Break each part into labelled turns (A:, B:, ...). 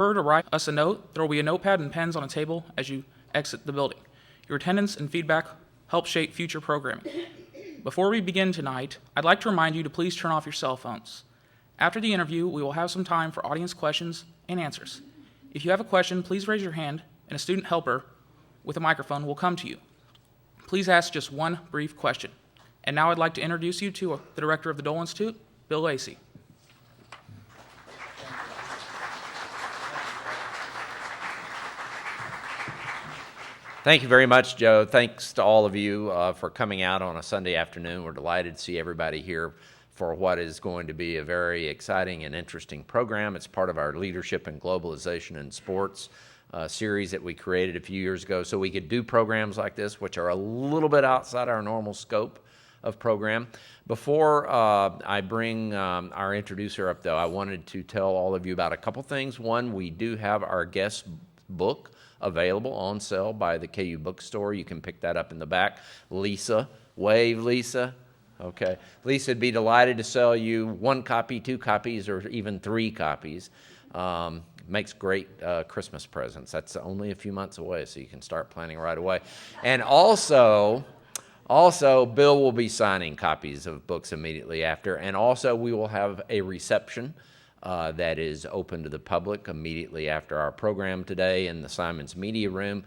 A: Remember to write us a note. There will be a notepad and pens on a table as you exit the building. Your attendance and feedback help shape future programming. Before we begin tonight, I'd like to remind you to please turn off your cell phones. After the interview, we will have some time for audience questions and answers. If you have a question, please raise your hand, and a student helper with a microphone will come to you. Please ask just one brief question. And now I'd like to introduce you to the director of the Dole Institute, Bill Lacey.
B: Thank you very much, Joe. Thanks to all of you for coming out on a Sunday afternoon. We're delighted to see everybody here for what is going to be a very exciting and interesting program. It's part of our Leadership and Globalization in Sports series that we created a few years ago so we could do programs like this, which are a little bit outside our normal scope of program. Before I bring our introducer up, though, I wanted to tell all of you about a couple things. One, we do have our guest book available on sale by the KU bookstore. You can pick that up in the back. Lisa, wave, Lisa. Okay. Lisa would be delighted to sell you 1 copy, 2 copies, or even 3 copies. Makes great Christmas presents. That's only a few months away, so you can start planning right away. And also, Bill will be signing copies of books immediately after. And also, we will have a reception that is open to the public immediately after our program today in the Simons Media Room.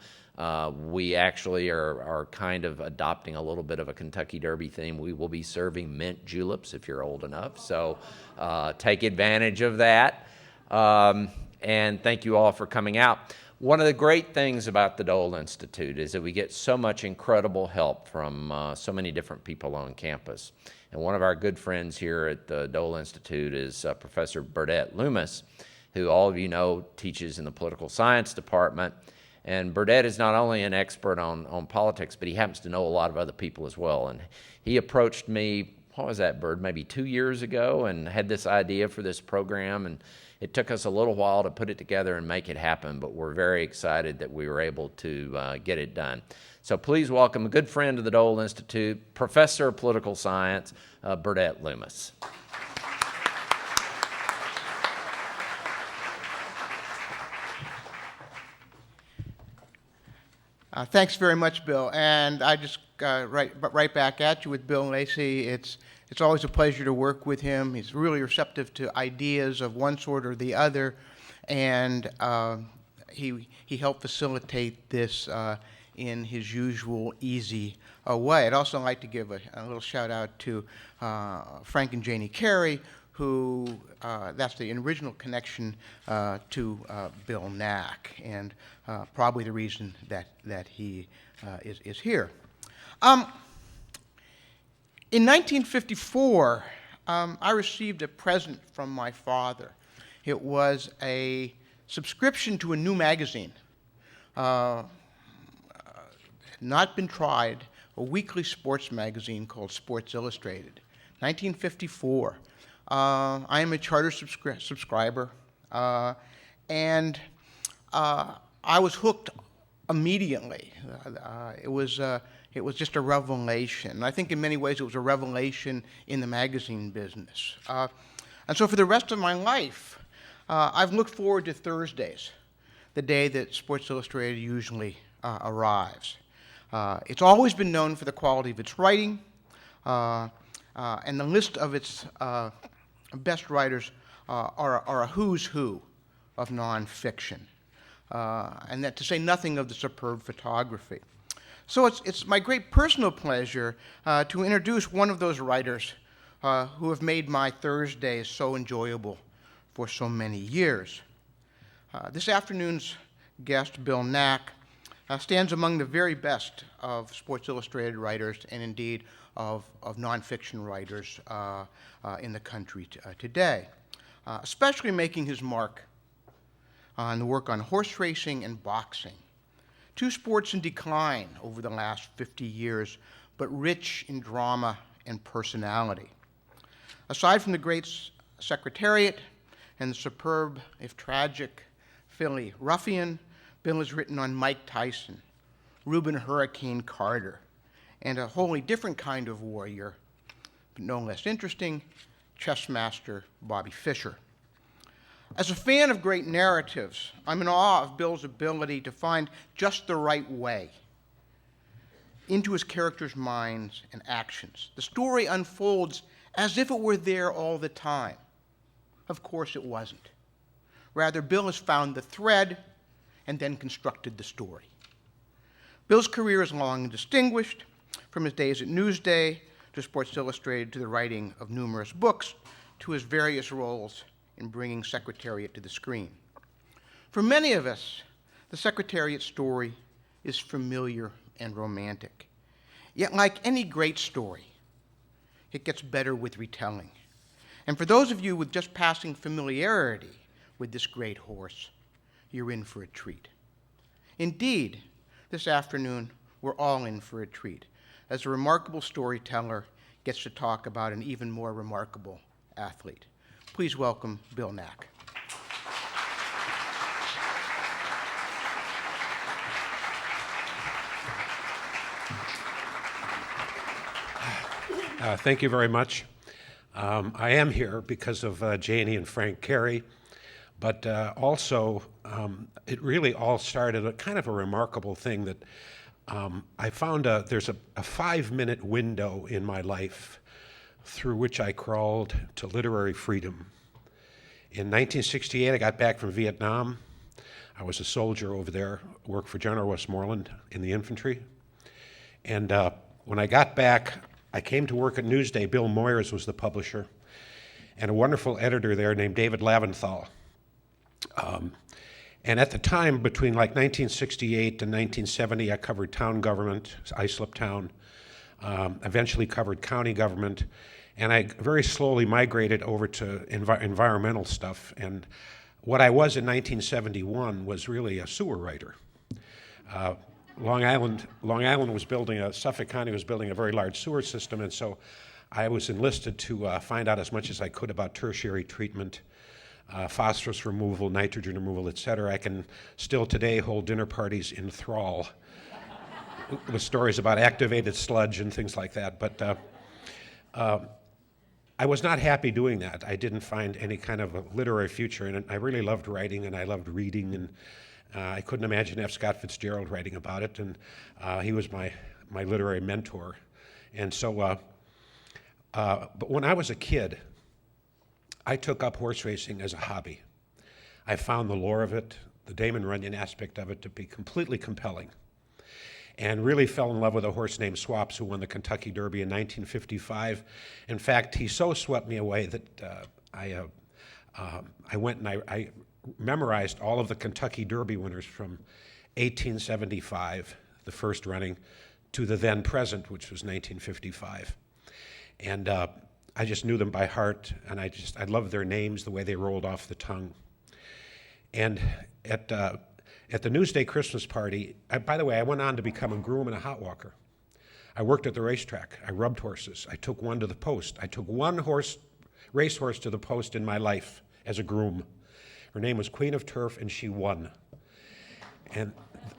B: We actually are kind of adopting a little bit of a Kentucky Derby theme. We will be serving mint juleps if you're old enough, so take advantage of that. And thank you all for coming out. One of the great things about the Dole Institute is that we get so much incredible help from so many different people on campus. And one of our good friends here at the Dole Institute is Professor Burdett Loomis, who all of you know teaches in the political science department. And Burdett is not only an expert on politics, but he happens to know a lot of other people as well. And he approached me, what was that, Bird, maybe 2 years ago, and had this idea for this program. And it took us a little while to put it together and make it happen, but we're very excited that we were able to get it done. So please welcome a good friend of the Dole Institute, Professor of Political Science, Burdett Loomis.
C: Thanks very much, Bill. And I just right back at you with Bill Lacey. It's always a pleasure to work with him. He's really receptive to ideas of one sort or the other, and he helped facilitate this in his usual easy way. I'd also like to give a little shout out to Frank and Janie Carey, who that's the original connection to Bill Nack, and probably the reason that he is here. In 1954, I received a present from my father. It was a subscription to a new magazine. Not been tried, a weekly sports magazine called Sports Illustrated. 1954. I am a charter subscriber, and I was hooked immediately. It was just a revelation. I think in many ways it was a revelation in the magazine business. And so for the rest of my life, I've looked forward to Thursdays, the day that Sports Illustrated usually arrives. It's always been known for the quality of its writing, and the list of its best writers are a who's who of nonfiction, and that to say nothing of the superb photography. So it's my great personal pleasure to introduce one of those writers who have made my Thursdays so enjoyable for so many years. This afternoon's guest, Bill Nack, stands among the very best of Sports Illustrated writers and indeed of nonfiction writers in the country today, especially making his mark on the work on horse racing and boxing, 2 sports in decline over the last 50 years, but rich in drama and personality. Aside from the great Secretariat and the superb, if tragic, Philly Ruffian, Bill has written on Mike Tyson, Reuben Hurricane Carter, and a wholly different kind of warrior, but no less interesting, chess master Bobby Fischer. As a fan of great narratives, I'm in awe of Bill's ability to find just the right way into his characters' minds and actions. The story unfolds as if it were there all the time. Of course it wasn't. Rather, Bill has found the thread and then constructed the story. Bill's career is long and distinguished, from his days at Newsday to Sports Illustrated to the writing of numerous books to his various roles in bringing Secretariat to the screen. For many of us, the Secretariat story is familiar and romantic. Yet, like any great story, it gets better with retelling. And for those of you with just passing familiarity with this great horse, you're in for a treat. Indeed, this afternoon, we're all in for a treat, as a remarkable storyteller gets to talk about an even more remarkable athlete. Please welcome Bill Nack.
D: Thank you very much. I am here because of Janie and Frank Carey, but also it really all started a kind of a remarkable thing that I found there's a 5-minute window in my life through which I crawled to literary freedom. In 1968, I got back from Vietnam. I was a soldier over there, worked for General Westmoreland in the infantry. And when I got back, I came to work at Newsday. Bill Moyers was the publisher, and a wonderful editor there named David Laventhal. And at the time, between like 1968 and 1970, I covered town government, Islip Town, eventually covered county government, and I very slowly migrated over to environmental stuff. And what I was in 1971 was really a sewer writer. Long Island was building Suffolk County was building a very large sewer system, and so I was enlisted to find out as much as I could about tertiary treatment, phosphorus removal, nitrogen removal, et cetera. I can still today hold dinner parties in thrall with stories about activated sludge and things like that. But I was not happy doing that. I didn't find any kind of a literary future in it. I really loved writing and I loved reading, and I couldn't imagine F. Scott Fitzgerald writing about it, and he was my literary mentor. And so, but when I was a kid, I took up horse racing as a hobby. I found the lore of it, the Damon Runyon aspect of it, to be completely compelling, and really fell in love with a horse named Swaps, who won the Kentucky Derby in 1955. In fact, he so swept me away that I went and I memorized all of the Kentucky Derby winners from 1875, the first running, to the then present, which was 1955. And I just knew them by heart, and I loved their names, the way they rolled off the tongue. And at the Newsday Christmas party, by the way, I went on to become a groom and a hot walker. I worked at the racetrack. I rubbed horses. I took one to the post. I took one racehorse to the post in my life as a groom. Her name was Queen of Turf, and she won. And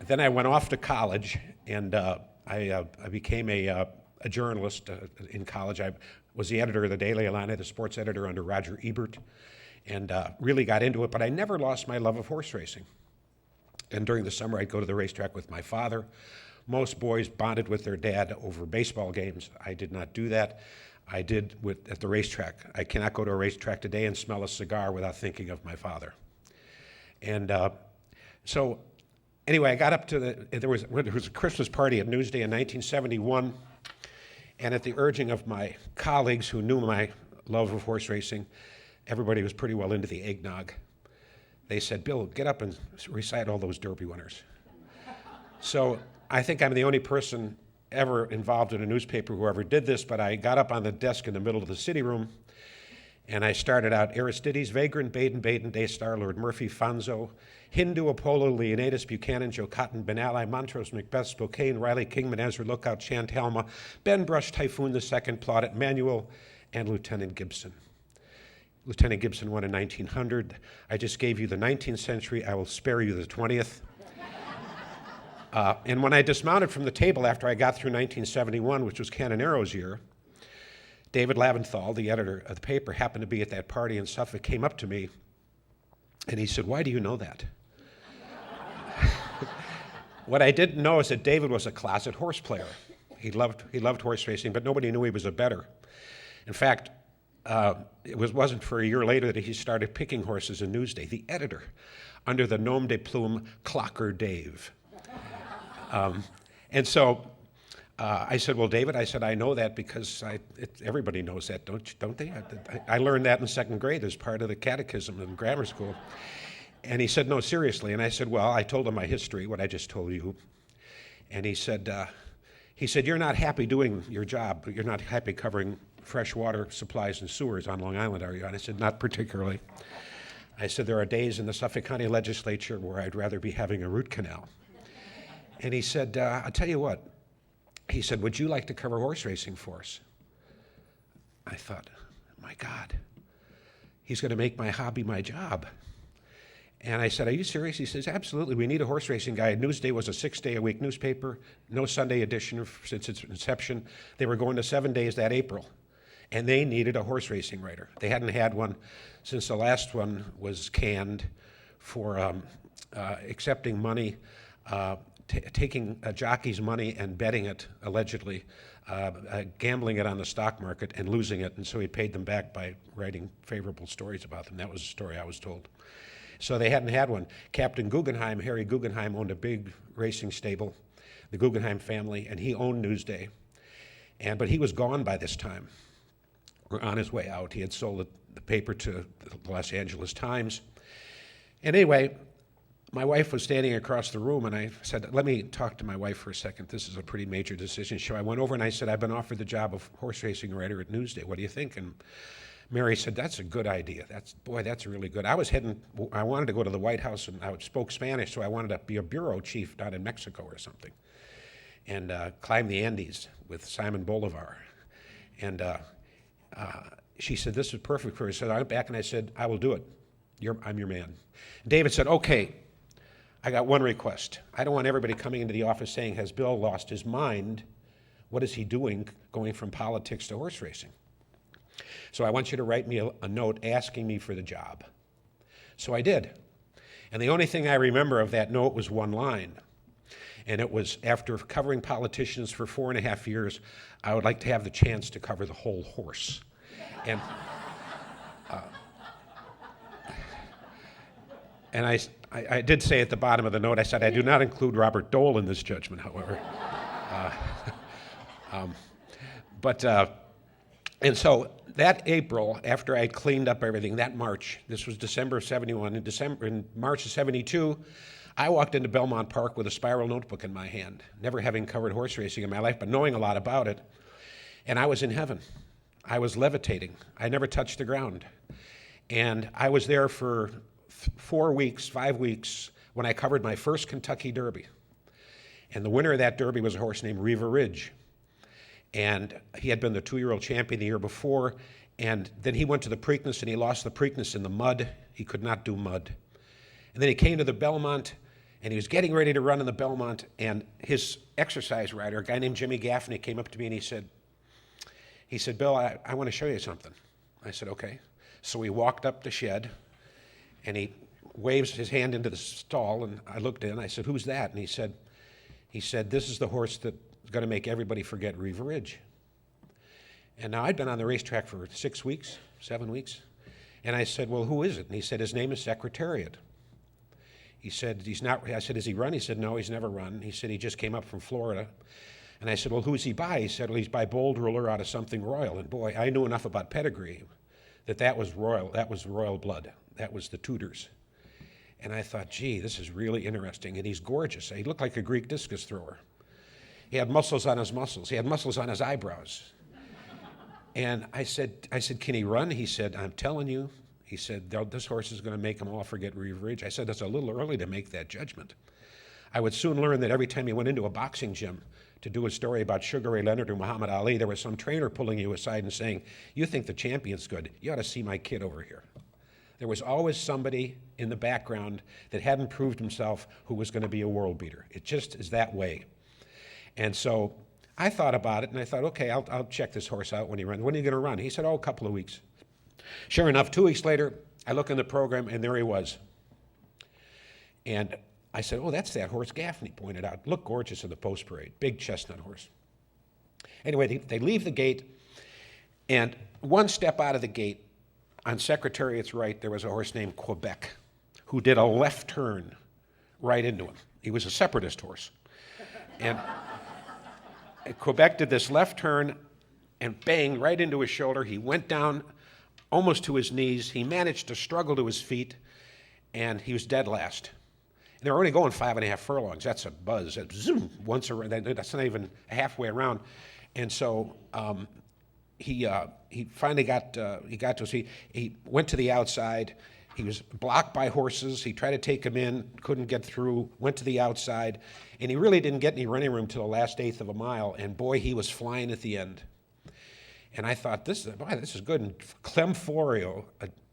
D: then I went off to college, and I became a journalist in college. I was the editor of the Daily Illini, the sports editor under Roger Ebert, and really got into it, but I never lost my love of horse racing. And during the summer, I'd go to the racetrack with my father. Most boys bonded with their dad over baseball games. I did not do that. I did at the racetrack. I cannot go to a racetrack today and smell a cigar without thinking of my father. And so anyway, I got up to there was a Christmas party at Newsday in 1971, and at the urging of my colleagues who knew my love of horse racing, everybody was pretty well into the eggnog. They said, "Bill, get up and recite all those Derby winners." So I think I'm the only person ever involved in a newspaper who ever did this, but I got up on the desk in the middle of the city room, and I started out Aristides, Vagrant, Baden, Daystar, Lord Murphy, Fonzo, Hindu, Apollo, Leonidas, Buchanan, Joe Cotton, Benally, Montrose, Macbeth, Spokane, Riley, Kingman, Ezra, Lookout, Chantalma, Ben Brush, Typhoon II, Plaudit, Manuel, and Lieutenant Gibson. Lieutenant Gibson won in 1900. I just gave you the 19th century. I will spare you the 20th. And when I dismounted from the table after I got through 1971, which was Canonero's year, David Laventhal, the editor of the paper, happened to be at that party in Suffolk, came up to me And he said, "Why do you know that?" What I didn't know is that David was a closet horse player. He loved horse racing, but nobody knew he was a bettor. In fact, it wasn't for a year later that he started picking horses in Newsday, the editor, under the nom de plume Clocker Dave. And so I said, "Well, David," I said, "I know that because everybody knows that, don't they? I learned that in second grade as part of the catechism in grammar school." And he said, "No, seriously." And I said, "Well," I told him my history, what I just told you. And he said, "You're not happy doing your job. You're not happy covering fresh water supplies and sewers on Long Island, are you?" And I said, "Not particularly." I said, "There are days in the Suffolk County Legislature where I'd rather be having a root canal." And he said, "I'll tell you what." He said, "Would you like to cover horse racing for us?" I thought, my God, he's going to make my hobby my job. And I said, "Are you serious?" He says, "Absolutely. We need a horse racing guy." Newsday was a 6-day-a-week newspaper, no Sunday edition since its inception. They were going to 7 days that April, and they needed a horse racing writer. They hadn't had one since the last one was canned for accepting money, taking a jockey's money and betting it, allegedly, gambling it on the stock market and losing it, and so he paid them back by writing favorable stories about them. That was the story I was told. So they hadn't had one. Captain Guggenheim, Harry Guggenheim, owned a big racing stable, the Guggenheim family, and he owned Newsday. But he was gone by this time, or on his way out. He had sold the paper to the Los Angeles Times. And anyway, my wife was standing across the room, and I said, "Let me talk to my wife for a second. This is a pretty major decision." So I went over and I said, "I've been offered the job of horse racing writer at Newsday. What do you think?" And Mary said, "That's a good idea. That's really good." I wanted to go to the White House, and I spoke Spanish, so I wanted to be a bureau chief down in Mexico or something, and climb the Andes with Simon Bolivar. And she said, "This is perfect for her." So I went back and I said, "I will do it. I'm your man." David said, "Okay, I got one request. I don't want everybody coming into the office saying, 'Has Bill lost his mind? What is he doing going from politics to horse racing?' So I want you to write me a note asking me for the job." So I did. And the only thing I remember of that note was one line. And it was, "After covering politicians for 4.5 years, I would like to have the chance to cover the whole horse." And I did say at the bottom of the note, I said, "I do not include Robert Dole in this judgment, however." And so that April, after I cleaned up everything, that March, this was December of 71, in March of 72, I walked into Belmont Park with a spiral notebook in my hand, never having covered horse racing in my life, but knowing a lot about it. And I was in heaven. I was levitating. I never touched the ground. And I was there for 5 weeks, when I covered my first Kentucky Derby. And the winner of that Derby was a horse named Riva Ridge. And he had been the 2-year-old champion the year before, and then he went to the Preakness, and he lost the Preakness in the mud. He could not do mud. And then he came to the Belmont, and he was getting ready to run in the Belmont, and his exercise rider, a guy named Jimmy Gaffney, came up to me and he said, "Bill, I want to show you something." I said, "Okay." So we walked up the shed, and he waves his hand into the stall, and I looked in. I said, "Who's that?" And he said, "This is the horse that is going to make everybody forget Riva Ridge." And now I'd been on the racetrack for 6 weeks, 7 weeks. And I said, "Well, who is it?" And he said, "His name is Secretariat." He said, "He's not," I said, "Has he run?" He said, "No, he's never run." He said, "He just came up from Florida." And I said, "Well, who's he by?" He said, "Well, he's by Bold Ruler out of Something Royal." And boy, I knew enough about pedigree that was royal. That was royal blood. That was the Tudors. And I thought, gee, this is really interesting. And he's gorgeous. He looked like a Greek discus thrower. He had muscles on his muscles. He had muscles on his eyebrows. And I said, "Can he run?" He said, "I'm telling you." He said, "This horse is going to make them all forget Riva Ridge." I said, "That's a little early to make that judgment." I would soon learn that every time you went into a boxing gym to do a story about Sugar Ray Leonard or Muhammad Ali, there was some trainer pulling you aside and saying, "You think the champion's good. You ought to see my kid over here." There was always somebody in the background that hadn't proved himself who was going to be a world beater. It just is that way. And so I thought about it, and I thought, okay, I'll check this horse out when he runs. When are you going to run? He said, "Oh, a couple of weeks." Sure enough, 2 weeks later, I look in the program, and there he was. And I said, oh, that's that horse Gaffney pointed out. Looked gorgeous in the post parade, big chestnut horse. Anyway, they leave the gate, and one step out of the gate, on Secretariat's right, there was a horse named Quebec who did a left turn right into him. He was a separatist horse. And Quebec did this left turn and bang, right into his shoulder. He went down almost to his knees. He managed to struggle to his feet, and he was dead last. And they're only going 5.5 furlongs. That's a buzz. That's zoom, once around. That's not even halfway around. And so he finally got to his feet. He went to the outside. He was blocked by horses. He tried to take him in, couldn't get through, went to the outside, and he really didn't get any running room till the last eighth of a mile, and boy, he was flying at the end. And I thought, this is good. And Clem Florio,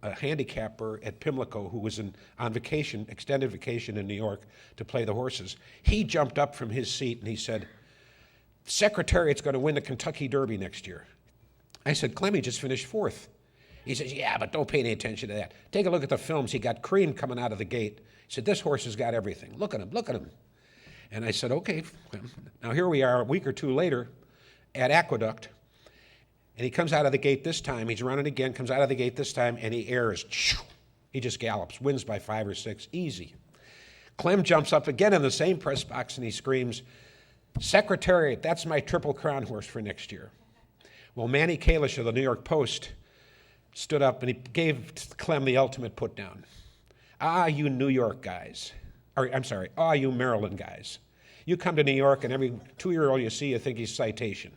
D: a handicapper at Pimlico who was on vacation, extended vacation in New York to play the horses, he jumped up from his seat and he said, Secretariat's going to win the Kentucky Derby next year. I said, Clem, he just finished 4th. He says, yeah, but don't pay any attention to that. Take a look at the films. He got cream coming out of the gate. He said, this horse has got everything. Look at him, look at him. And I said, okay. Now here we are a week or two later at Aqueduct, and he comes out of the gate this time. He's running again, comes out of the gate this time, and he airs. He just gallops, wins by 5 or 6, easy. Clem jumps up again in the same press box, and he screams, Secretariat, that's my Triple Crown horse for next year. Well, Manny Kalish of the New York Post stood up and he gave Clem the ultimate put down. Ah, you New York guys. You Maryland guys. You come to New York and every 2-year-old you see, you think he's citation.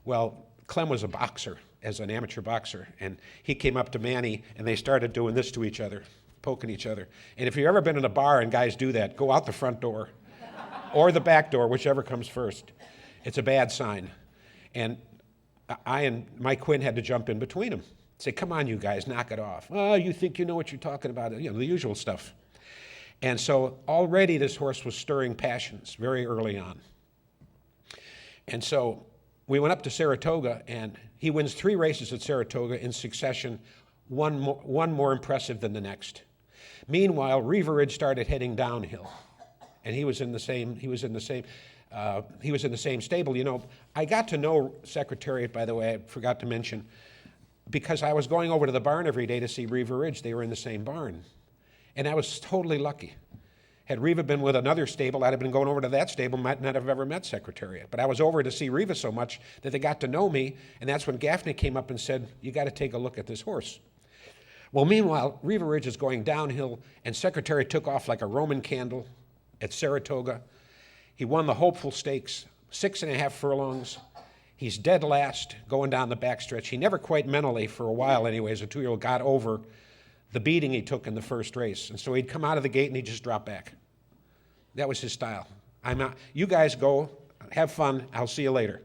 D: Well, Clem was a boxer, as an amateur boxer, and he came up to Manny and they started doing this to each other, poking each other. And if you've ever been in a bar and guys do that, go out the front door or the back door, whichever comes first. It's a bad sign. And I and Mike Quinn had to jump in between them. Say, come on, you guys, knock it off. Oh, you think you know what you're talking about, the usual stuff. And so already this horse was stirring passions very early on. And so we went up to Saratoga, and he wins 3 races at Saratoga in succession, one more impressive than the next. Meanwhile, Reaver Ridge started heading downhill, and he was in the same stable. I got to know Secretariat, by the way, I forgot to mention, because I was going over to the barn every day to see Reaver Ridge. They were in the same barn. And I was totally lucky. Had Reva been with another stable, I'd have been going over to that stable, might not have ever met Secretariat. But I was over to see Reva so much that they got to know me, and that's when Gaffney came up and said, you got to take a look at this horse. Well, meanwhile, Reaver Ridge is going downhill, and Secretariat took off like a Roman candle at Saratoga. He won the Hopeful Stakes, 6.5 furlongs. He's dead last going down the backstretch. He never quite mentally, for a while anyway, as a 2-year-old, got over the beating he took in the first race. And so he'd come out of the gate and he'd just drop back. That was his style. You guys go, have fun, I'll see you later.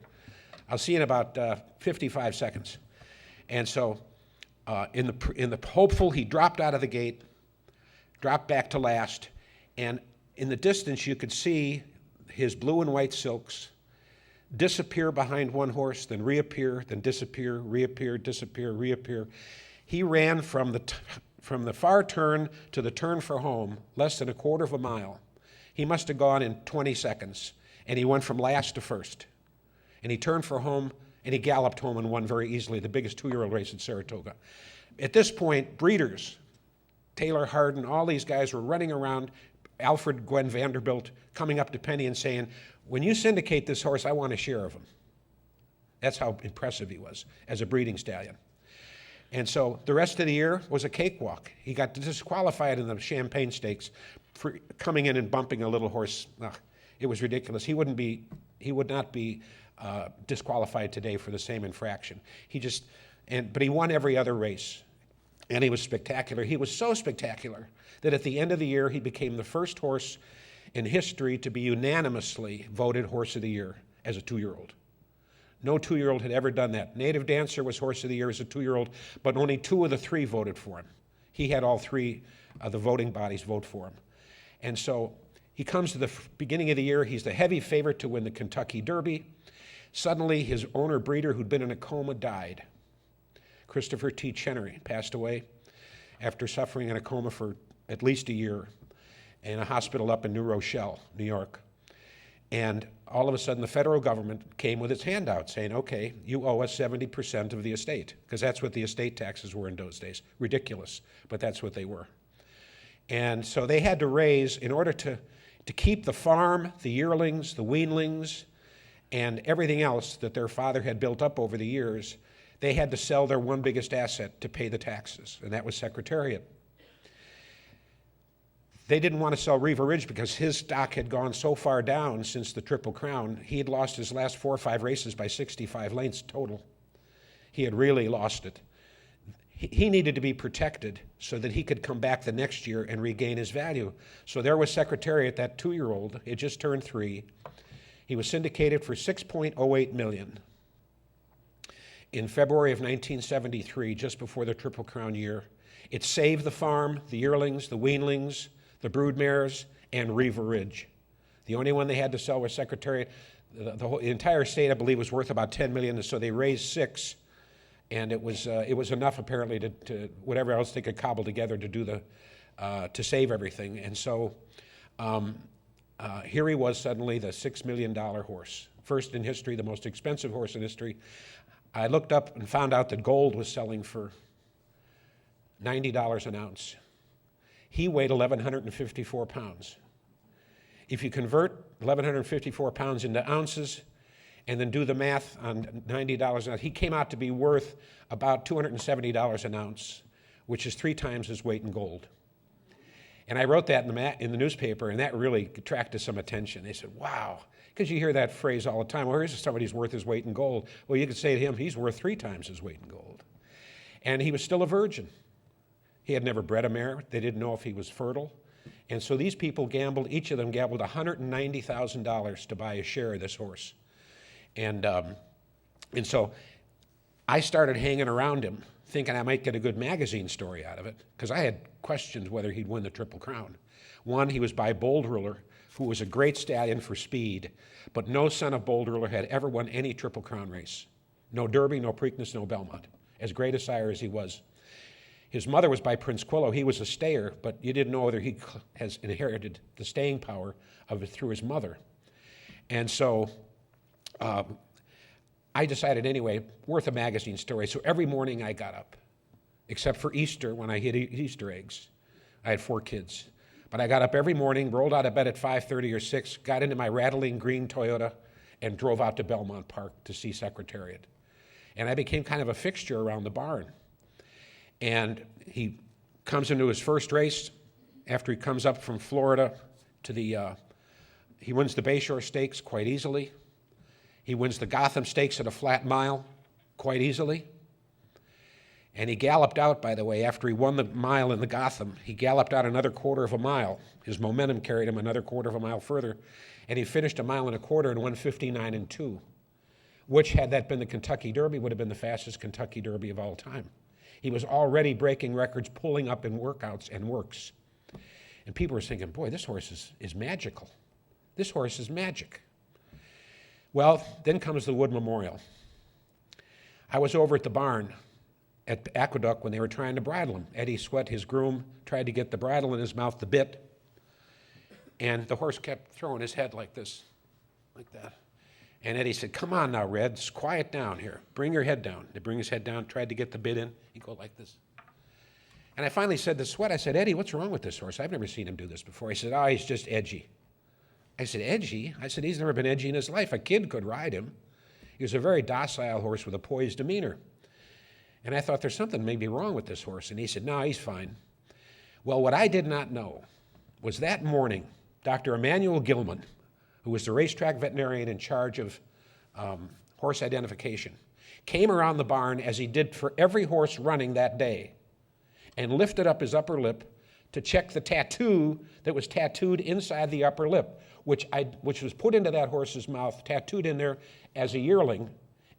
D: I'll see you in about 55 seconds. And so in the Hopeful, he dropped out of the gate, dropped back to last, and in the distance you could see his blue and white silks disappear behind one horse, then reappear, then disappear, reappear, disappear, reappear. He ran from the far turn to the turn for home, less than 1/4 mile. He must have gone in 20 seconds, and he went from last to first. And he turned for home, and he galloped home and won very easily, the biggest 2-year-old race at Saratoga. At this point, breeders, Taylor Hardin, all these guys were running around, Alfred Gwen Vanderbilt coming up to Penny and saying, when you syndicate this horse, I want a share of him. That's how impressive he was as a breeding stallion. And so the rest of the year was a cakewalk. He got disqualified in the Champagne Stakes for coming in and bumping a little horse. It was ridiculous. He would not be disqualified today for the same infraction. But he won every other race, and he was spectacular. He was so spectacular that at the end of the year, he became the first horse in history to be unanimously voted Horse of the Year as a 2-year-old. No 2-year-old had ever done that. Native Dancer was Horse of the Year as a 2-year-old, but only 2 of the 3 voted for him. He had all 3 of the voting bodies vote for him. And so he comes to the beginning of the year. He's the heavy favorite to win the Kentucky Derby. Suddenly, his owner breeder, who'd been in a coma, died. Christopher T. Chenery passed away after suffering in a coma for at least a year. in a hospital up in New Rochelle, New York. And all of a sudden, the federal government came with its handout saying, okay, you owe us 70% of the estate, because that's what the estate taxes were in those days. Ridiculous, but that's what they were. And so they had to raise, in order to keep the farm, the yearlings, the weanlings, and everything else that their father had built up over the years, they had to sell their one biggest asset to pay the taxes, and that was Secretariat. They didn't want to sell Riva Ridge because his stock had gone so far down since the Triple Crown. He had lost his last 4 or 5 races by 65 lengths total. He had really lost it. He needed to be protected so that he could come back the next year and regain his value. So there was Secretariat, that 2-year-old. It just turned 3. He was syndicated for $6.08 million. In February of 1973, just before the Triple Crown year, it saved the farm, the yearlings, the weanlings, the broodmares, and Riva Ridge. The only one they had to sell was Secretariat. The entire state, I believe, was worth about $10 million, so they raised 6, and it was enough apparently to whatever else they could cobble together to do to save everything. And so here he was suddenly, the $6 million horse, first in history, the most expensive horse in history. I looked up and found out that gold was selling for $90 an ounce. He weighed 1,154 pounds. If you convert 1,154 pounds into ounces and then do the math on $90 an ounce, he came out to be worth about $270 an ounce, which is 3 times his weight in gold. And I wrote that in the newspaper, and that really attracted some attention. They said, wow, because you hear that phrase all the time. Well, here's somebody who's worth his weight in gold. Well, you could say to him, he's worth 3 times his weight in gold. And he was still a virgin. He had never bred a mare. They didn't know if he was fertile. And so these people gambled, each of them gambled $190,000 to buy a share of this horse. And so I started hanging around him, thinking I might get a good magazine story out of it, because I had questions whether he'd win the Triple Crown. One, he was by Bold Ruler, who was a great stallion for speed, but no son of Bold Ruler had ever won any Triple Crown race. No Derby, no Preakness, no Belmont. As great a sire as he was. His mother was by Prince Quillo. He was a stayer, but you didn't know whether he has inherited the staying power of it through his mother. And so I decided anyway, worth a magazine story. So every morning I got up, except for Easter when I hid Easter eggs. I had 4 kids. But I got up every morning, rolled out of bed at 5:30 or 6, got into my rattling green Toyota, and drove out to Belmont Park to see Secretariat. And I became kind of a fixture around the barn. And he comes into his first race after he comes up from Florida to he wins the Bayshore Stakes quite easily. He wins the Gotham Stakes at a flat mile quite easily. And he galloped out, by the way, after he won the mile in the Gotham, he galloped out another 1/4 mile. His momentum carried him another 1/4 mile further. And he finished 1.25 miles and won 59 2, which, had that been the Kentucky Derby, would have been the fastest Kentucky Derby of all time. He was already breaking records, pulling up in workouts and works. And people were thinking, boy, this horse is magical. This horse is magic. Well, then comes the Wood Memorial. I was over at the barn at Aqueduct when they were trying to bridle him. Eddie Sweat, his groom, tried to get the bridle in his mouth, the bit, and the horse kept throwing his head like this, like that. And Eddie said, come on now, Red, just quiet down here. Bring your head down. They bring his head down, tried to get the bit in. He'd go like this. And I finally said to Sweat, I said, Eddie, what's wrong with this horse? I've never seen him do this before. He said, he's just edgy. I said, edgy? I said, he's never been edgy in his life. A kid could ride him. He was a very docile horse with a poised demeanor. And I thought, there's something maybe wrong with this horse. And he said, no, he's fine. Well, what I did not know was that morning, Dr. Emmanuel Gilman, who was the racetrack veterinarian in charge of horse identification, came around the barn as he did for every horse running that day and lifted up his upper lip to check the tattoo that was tattooed inside the upper lip, which was put into that horse's mouth, tattooed in there as a yearling,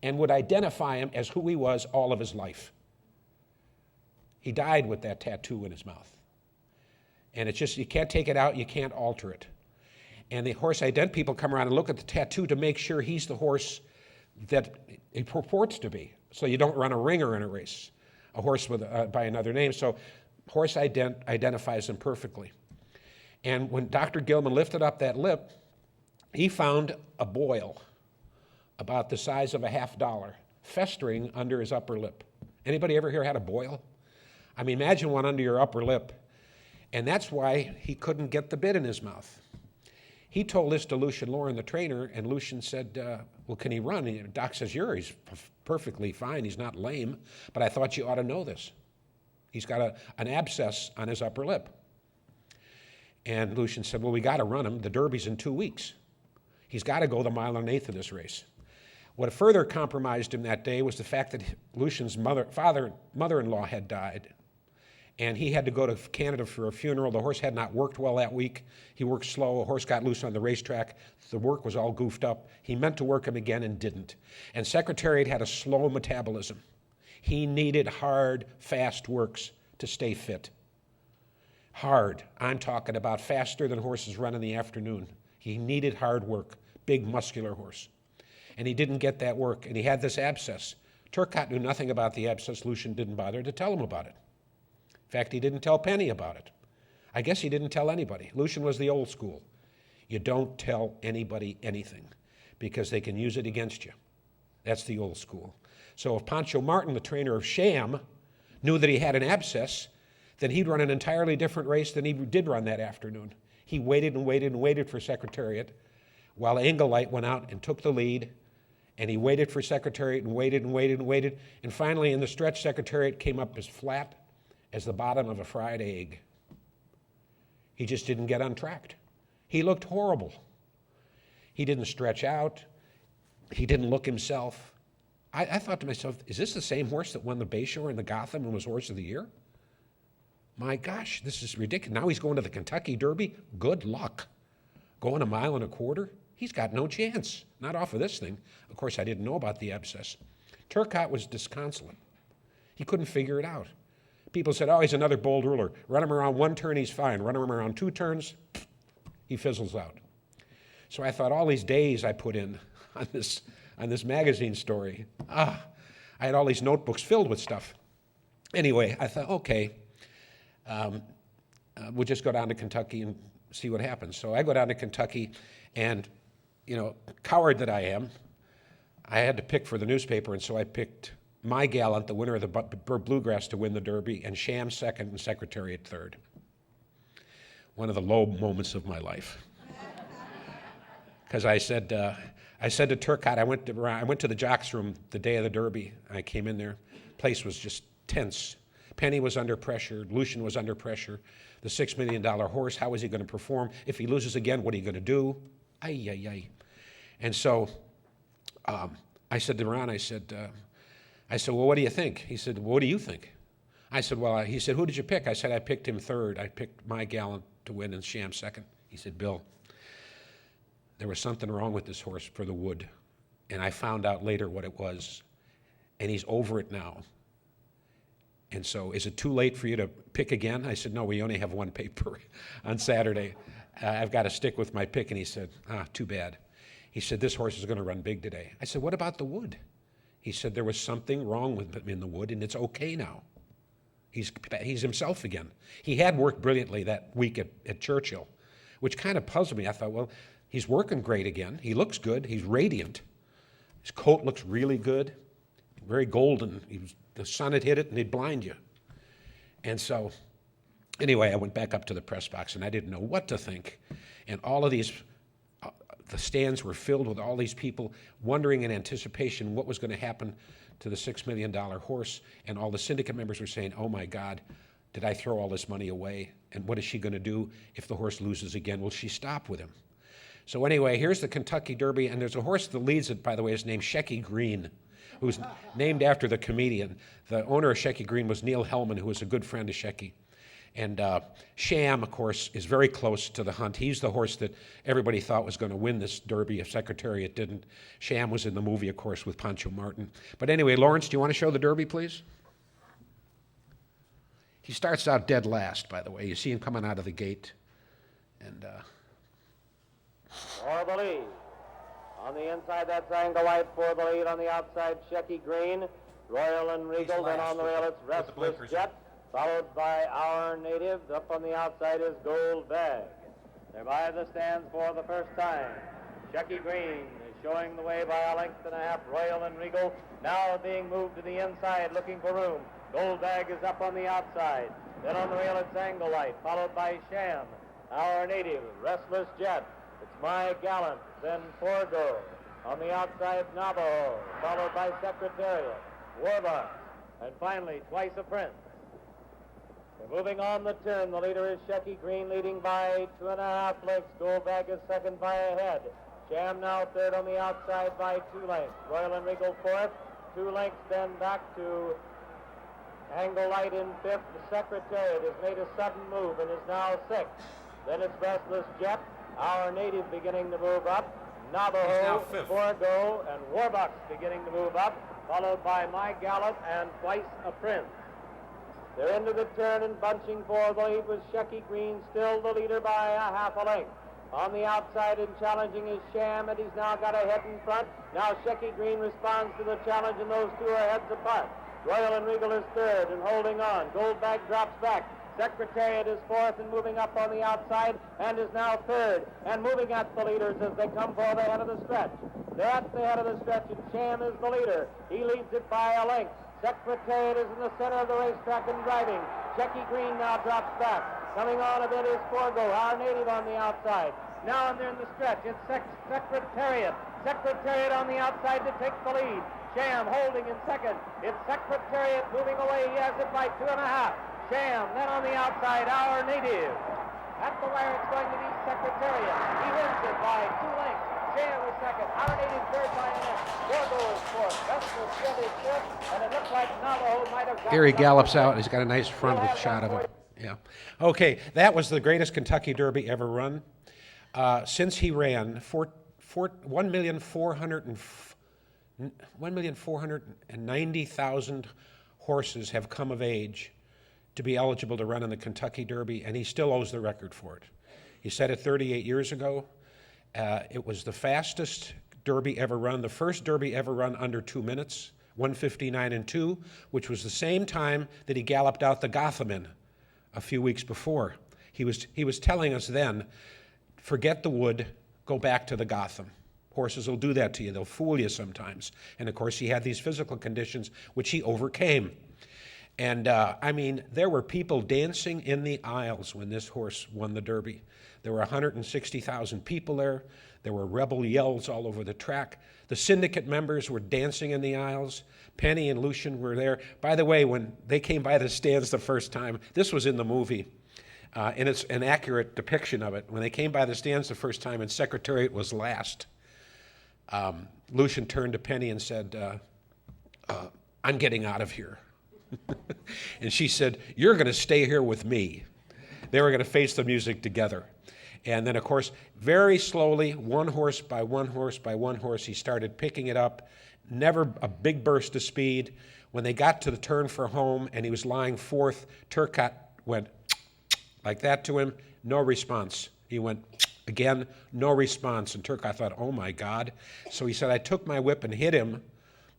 D: and would identify him as who he was all of his life. He died with that tattoo in his mouth. And it's just, you can't take it out, you can't alter it. And the horse ident people come around and look at the tattoo to make sure he's the horse that he purports to be. So you don't run a ringer in a race, a horse with by another name. So horse identifies him perfectly. And when Dr. Gilman lifted up that lip, he found a boil about the size of a $50 festering under his upper lip. Anybody ever here had a boil? I mean, imagine one under your upper lip. And that's why he couldn't get the bit in his mouth. He told this to Lucian Loren, the trainer, and Lucian said, well, can he run? And Doc says, he's perfectly fine. He's not lame, but I thought you ought to know this. He's got an abscess on his upper lip. And Lucian said, well, we got to run him. The Derby's in 2 weeks. He's got to go the mile and 1/8 of this race. What further compromised him that day was the fact that Lucian's mother-in-law had died. And he had to go to Canada for a funeral. The horse had not worked well that week. He worked slow. A horse got loose on the racetrack. The work was all goofed up. He meant to work him again and didn't. And Secretariat had a slow metabolism. He needed hard, fast works to stay fit. Hard. I'm talking about faster than horses run in the afternoon. He needed hard work, big muscular horse. And he didn't get that work, and he had this abscess. Turcotte knew nothing about the abscess. Lucian didn't bother to tell him about it. In fact, he didn't tell Penny about it. I guess he didn't tell anybody. Lucian was the old school. You don't tell anybody anything because they can use it against you. That's the old school. So if Pancho Martin, the trainer of Sham, knew that he had an abscess, then he'd run an entirely different race than he did run that afternoon. He waited and waited and waited for Secretariat while Engelite went out and took the lead, and he waited for Secretariat and waited and waited and waited, and finally in the stretch, Secretariat came up as flat as the bottom of a fried egg. He just didn't get untracked. He looked horrible. He didn't stretch out. He didn't look himself. I thought to myself, is this the same horse that won the Bayshore and the Gotham and was Horse of the Year? My gosh, this is ridiculous. Now he's going to the Kentucky Derby? Good luck. Going 1.25 miles? He's got no chance. Not off of this thing. Of course, I didn't know about the abscess. Turcotte was disconsolate. He couldn't figure it out. People said, oh, he's another bold ruler. Run him around 1 turn, he's fine. Run him around 2 turns, he fizzles out. So I thought all these days I put in on this magazine story, I had all these notebooks filled with stuff. Anyway, I thought, okay, we'll just go down to Kentucky and see what happens. So I go down to Kentucky, and, coward that I am, I had to pick for the newspaper, and so I picked My Gallant, the winner of the Bluegrass, to win the Derby, and Sham second and Secretariat third. One of the low moments of my life. Because I said to Turcotte, I went to the jocks room the day of the Derby. I came in there. Place was just tense. Penny was under pressure. Lucian was under pressure. The $6 million horse, how is he going to perform? If he loses again, what are you going to do? Ay, ay, ay. And so I said to Ron, I said, well, what do you think? He said, well, what do you think? I said, well, he said, who did you pick? I said, I picked him third. I picked My Gallant to win and Sham second. He said, Bill, there was something wrong with this horse for the Wood. And I found out later what it was. And he's over it now. And so, is it too late for you to pick again? I said, no, we only have one paper on Saturday. I've got to stick with my pick. And he said, too bad. He said, this horse is going to run big today. I said, what about the Wood? He said, there was something wrong with him in the Wood, and it's okay now. He's himself again. He had worked brilliantly that week at Churchill, which kind of puzzled me. I thought, well, he's working great again. He looks good. He's radiant. His coat looks really good, very golden. The sun had hit it, and it'd blind you. And so, anyway, I went back up to the press box, and I didn't know what to think. And all of these, the stands were filled with all these people wondering in anticipation what was going to happen to the $6 million horse. And all the syndicate members were saying, oh, my God, did I throw all this money away? And what is she going to do if the horse loses again? Will she stop with him? So anyway, here's the Kentucky Derby, and there's a horse that leads it, by the way, is named Shecky Green, who's named after the comedian. The owner of Shecky Green was Neil Hellman, who was a good friend of Shecky. And Sham, of course, is very close to the hunt. He's the horse that everybody thought was going to win this Derby if Secretariat didn't. Sham was in the movie, of course, with Pancho Martin. But anyway, Lawrence, do you want to show the Derby, please? He starts out dead last, by the way. You see him coming out of the gate. And
E: For the lead. On the inside, that's Angle White for the lead. On the outside, Shecky Green, Royal and Regal. Then on the rail, it's Restless Jet, followed by Our Native. Up on the outside is Gold Bag. They're by the stands for the first time. Shecky Green is showing the way by a length and a half. Royal and Regal now being moved to the inside, looking for room. Gold Bag is up on the outside. Then on the rail, it's Angle Light, followed by Sham. Our Native, Restless Jet. It's My Gallant, then Forgo. On the outside, Navajo, followed by Secretariat, Warbucks, and finally, Twice a Prince. They're moving on the turn. The leader is Shecky Green, leading by 2.5 lengths. Gold Bag is second by a head. Sham now third on the outside by 2 lengths. Royal and Regal fourth. 2 lengths then back to Angle Light in fifth. The Secretariat has made a sudden move and is now sixth. Then it's Restless Jet. Our Native beginning to move up. Navajo, Forgo, and Warbucks beginning to move up, followed by My Gallant and Twice a Prince. They're into the turn and bunching for the lead with Shecky Green, still the leader by a half a length. On the outside and challenging is Sham, and he's now got a head in front. Now Shecky Green responds to the challenge, and those two are heads apart. Royal and Regal is third and holding on. Gold Bag drops back. Secretariat is fourth and moving up on the outside and is now third and moving at the leaders as they come for the head of the stretch. They're at the head of the stretch, and Sham is the leader. He leads it by a length. Secretariat is in the center of the racetrack and driving. Shecky Green now drops back. Coming on a bit is Forgo, Our Native on the outside. Now and they're in the stretch. It's Secretariat. Secretariat on the outside to take the lead. Sham holding in second. It's Secretariat moving away. He has it by 2.5. Sham, then on the outside, Our Native. At the wire, it's going to be Secretariat. He wins it by 2 lengths. Sham is second. Our Native third by a length. Forgo is fourth. Restless Jet is fifth. And it looks like Navajo might have got...
D: Here he gallops out. He's got a nice front shot of him. Yeah. Okay, that was the greatest Kentucky Derby ever run. Since he ran, 1,490,000 horses have come of age to be eligible to run in the Kentucky Derby, and he still owes the record for it. He said it 38 years ago. It was the fastest Derby ever run, the first Derby ever run under 2 minutes, 1:59.2, which was the same time that he galloped out the Gotham in a few weeks before. He was telling us then, forget the wood, go back to the Gotham. Horses will do that to you. They'll fool you sometimes. And of course, he had these physical conditions, which he overcame. And I mean, there were people dancing in the aisles when this horse won the Derby. There were 160,000 people there. There were rebel yells all over the track. The syndicate members were dancing in the aisles. Penny and Lucian were there. By the way, when they came by the stands the first time, this was in the movie, and it's an accurate depiction of it. When they came by the stands the first time and Secretariat was last, Lucian turned to Penny and said, I'm getting out of here. And she said, you're going to stay here with me. They were going to face the music together. And then, of course, very slowly, one horse by one horse by one horse, he started picking it up. Never a big burst of speed. When they got to the turn for home and he was lying fourth, Turcotte went like that to him. No response. He went again, no response. And Turcotte thought, oh, my God. So he said, I took my whip and hit him.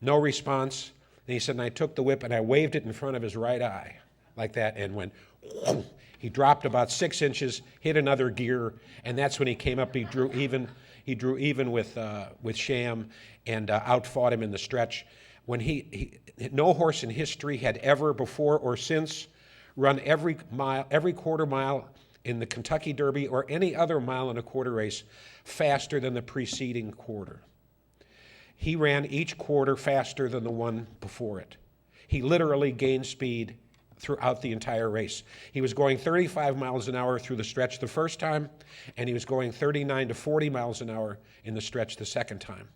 D: No response. And he said, and I took the whip and I waved it in front of his right eye like that and went, whoosh. He dropped about 6 inches, hit another gear, and that's when he came up. He drew even with Sham and outfought him in the stretch. When no horse in history had ever before or since run every quarter mile in the Kentucky Derby or any other mile in a quarter race faster than the preceding quarter. He ran each quarter faster than the one before it. He literally gained speed throughout the entire race. He was going 35 miles an hour through the stretch the first time, and he was going 39 to 40 miles an hour in the stretch the second time.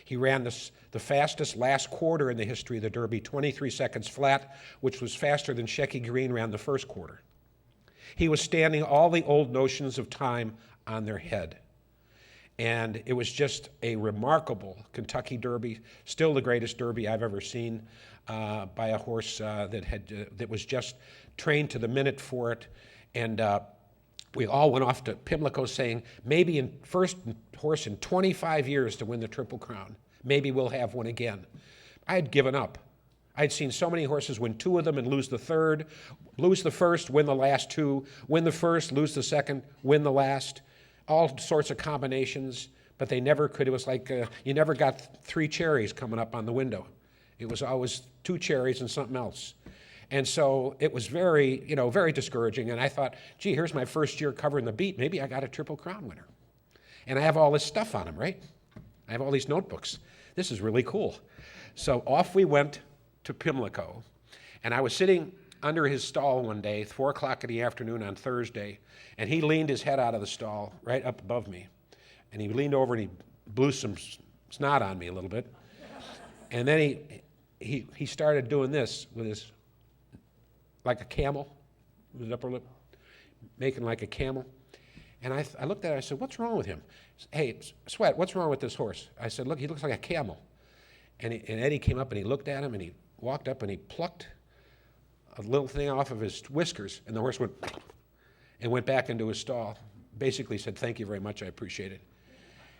D: He ran the fastest last quarter in the history of the Derby, 23 seconds flat, which was faster than Shecky Green ran the first quarter. He was standing all the old notions of time on their head. And it was just a remarkable Kentucky Derby, still the greatest Derby I've ever seen by a horse that was just trained to the minute for it. And we all went off to Pimlico saying, maybe first horse in 25 years to win the Triple Crown. Maybe we'll have one again. I had given up. I'd seen so many horses win 2 of them and lose the third, lose the first, win the last 2, win the first, lose the second, win the last, all sorts of combinations, but they never could. It was like you never got 3 cherries coming up on the window. It was always 2 cherries and something else. And so it was very, very discouraging. And I thought, gee, here's my first year covering the beat. Maybe I got a Triple Crown winner. And I have all this stuff on him, right? I have all these notebooks. This is really cool. So off we went to Pimlico. And I was sitting under his stall one day, 4 o'clock in the afternoon on Thursday, and he leaned his head out of the stall right up above me. And he leaned over and he blew some snot on me a little bit. And then he started doing this with his, like a camel, with his upper lip, making like a camel. And I looked at it, I said, what's wrong with him? Hey, Sweat, what's wrong with this horse? I said, look, he looks like a camel. And Eddie came up and he looked at him and he walked up and he plucked a little thing off of his whiskers, and the horse went and went back into his stall. Basically said, thank you very much, I appreciate it.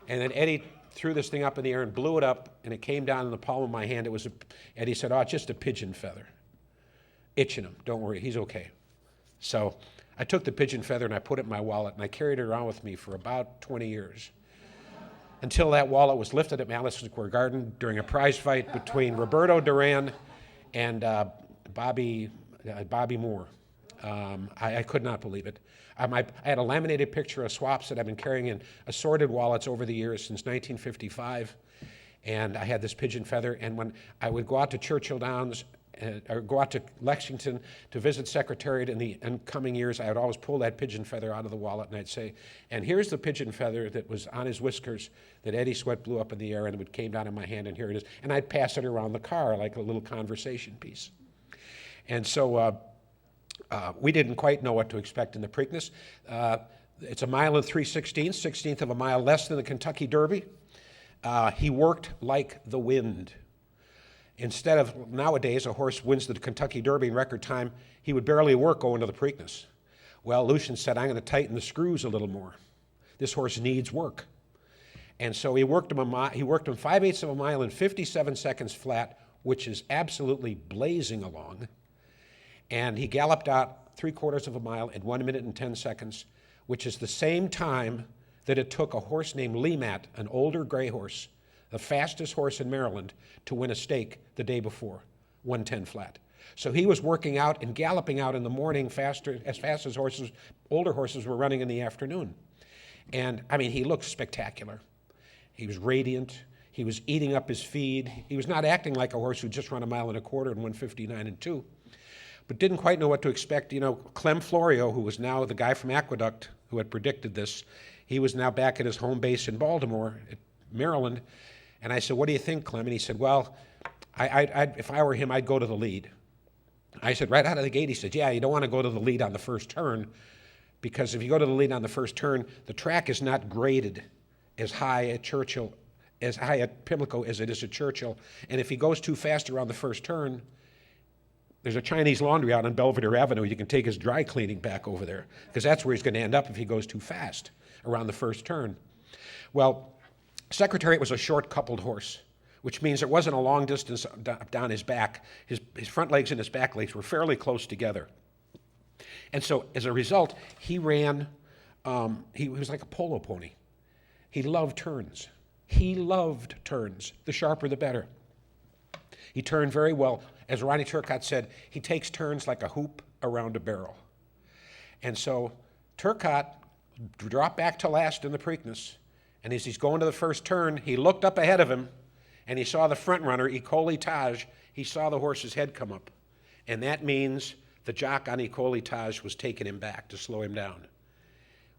D: And then Eddie threw this thing up in the air and blew it up, and it came down in the palm of my hand. Eddie said, oh, it's just a pigeon feather. Itching him, don't worry, he's okay. So I took the pigeon feather and I put it in my wallet, and I carried it around with me for about 20 years. Until that wallet was lifted at Madison Square Garden during a prize fight between Roberto Duran and Bobby Moore. I could not believe it. I had a laminated picture of swaps that I've been carrying in assorted wallets over the years since 1955, and I had this pigeon feather, and when I would go out to Churchill Downs or go out to Lexington to visit Secretariat in the incoming years, I would always pull that pigeon feather out of the wallet, and I'd say, and here's the pigeon feather that was on his whiskers that Eddie Sweat blew up in the air, and it came down in my hand, and here it is. And I'd pass it around the car like a little conversation piece. And so we didn't quite know what to expect in the Preakness. It's a mile and 3/16, 16th of a mile less than the Kentucky Derby. He worked like the wind. Instead of nowadays, a horse wins the Kentucky Derby in record time, he would barely work going to the Preakness. Well, Lucian said, I'm going to tighten the screws a little more. This horse needs work. And so he worked him 5/8 of a mile in 57 seconds flat, which is absolutely blazing along. And he galloped out 3/4 of a mile in 1 minute and 10 seconds, which is the same time that it took a horse named Lemat, an older gray horse, the fastest horse in Maryland, to win a stake the day before, 110 flat. So he was working out and galloping out in the morning as fast as older horses were running in the afternoon. And I mean, he looked spectacular. He was radiant. He was eating up his feed. He was not acting like a horse who just run 1.25 miles and won 59-2, but didn't quite know what to expect. Clem Florio, who was now the guy from Aqueduct who had predicted this, he was now back at his home base in Baltimore, Maryland. And I said, what do you think, Clem? And he said, well, if I were him, I'd go to the lead. I said, right out of the gate, he said, yeah, you don't want to go to the lead on the first turn, because if you go to the lead on the first turn, the track is not graded as high at Pimlico as it is at Churchill. And if he goes too fast around the first turn, there's a Chinese laundry out on Belvedere Avenue. You can take his dry cleaning back over there, because that's where he's going to end up if he goes too fast around the first turn. Well, Secretariat was a short-coupled horse, which means there wasn't a long distance down his back. His front legs and his back legs were fairly close together. And so, as a result, he ran, he was like a polo pony. He loved turns. He loved turns. The sharper, the better. He turned very well. As Ronnie Turcotte said, he takes turns like a hoop around a barrel. And so Turcotte dropped back to last in the Preakness, and as he's going to the first turn, he looked up ahead of him, and he saw the front runner, Ecole Taj. He saw the horse's head come up, and that means the jock on Ecole Taj was taking him back to slow him down.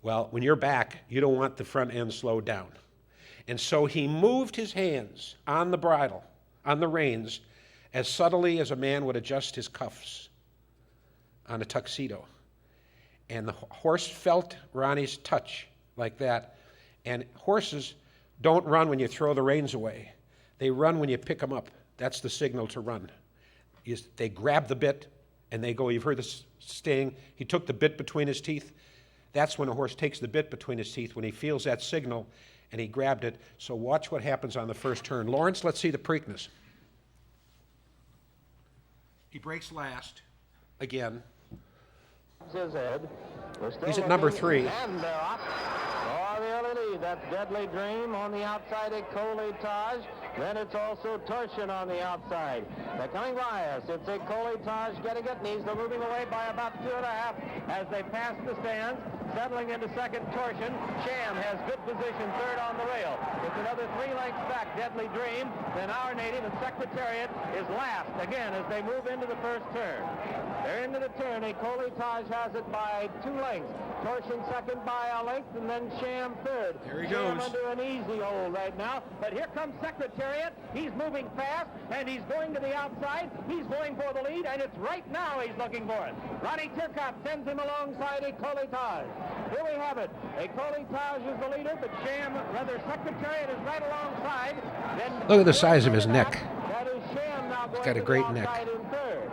D: Well, when you're back, you don't want the front end slowed down. And so he moved his hands on the bridle, on the reins, as subtly as a man would adjust his cuffs on a tuxedo. And the horse felt Ronnie's touch like that. And horses don't run when you throw the reins away. They run when you pick them up. That's the signal to run. They grab the bit and they go. You've heard this saying, he took the bit between his teeth. That's when a horse takes the bit between his teeth, when he feels that signal and he grabbed it. So watch what happens on the first turn. Lawrence, let's see the Preakness. He breaks last again.
E: His head.
D: He's at number 3.
E: And they're off. For the early lead, that's Deadly Dream. On the outside, Ecolitage. Then it's also Torsion on the outside. They're coming by us. It's Ecolitage getting it, and he's moving away by about 2.5 as they pass the stands. Settling into second, Torsion. Sham has good position, third on the rail. It's another 3 lengths back, Deadly Dream. Then Our Native and Secretariat is last again as they move into the first turn. They're into the turn. Ecolitage has it by 2 lengths. Torsion second by a length, and then Sham third.
D: There he
E: Sham
D: goes.
E: under an easy hold right now. But here comes Secretariat. He's moving fast, and he's going to the outside. He's going for the lead, and it's right now he's looking for it. Ronnie Turcotte sends him alongside Ecolitage. Here we have it. Ecolitage is the leader, but Secretariat is right alongside. Then
D: Look at the size of his neck.
E: that is Sham now going
D: got a
E: to the
D: great neck.
E: outside in third.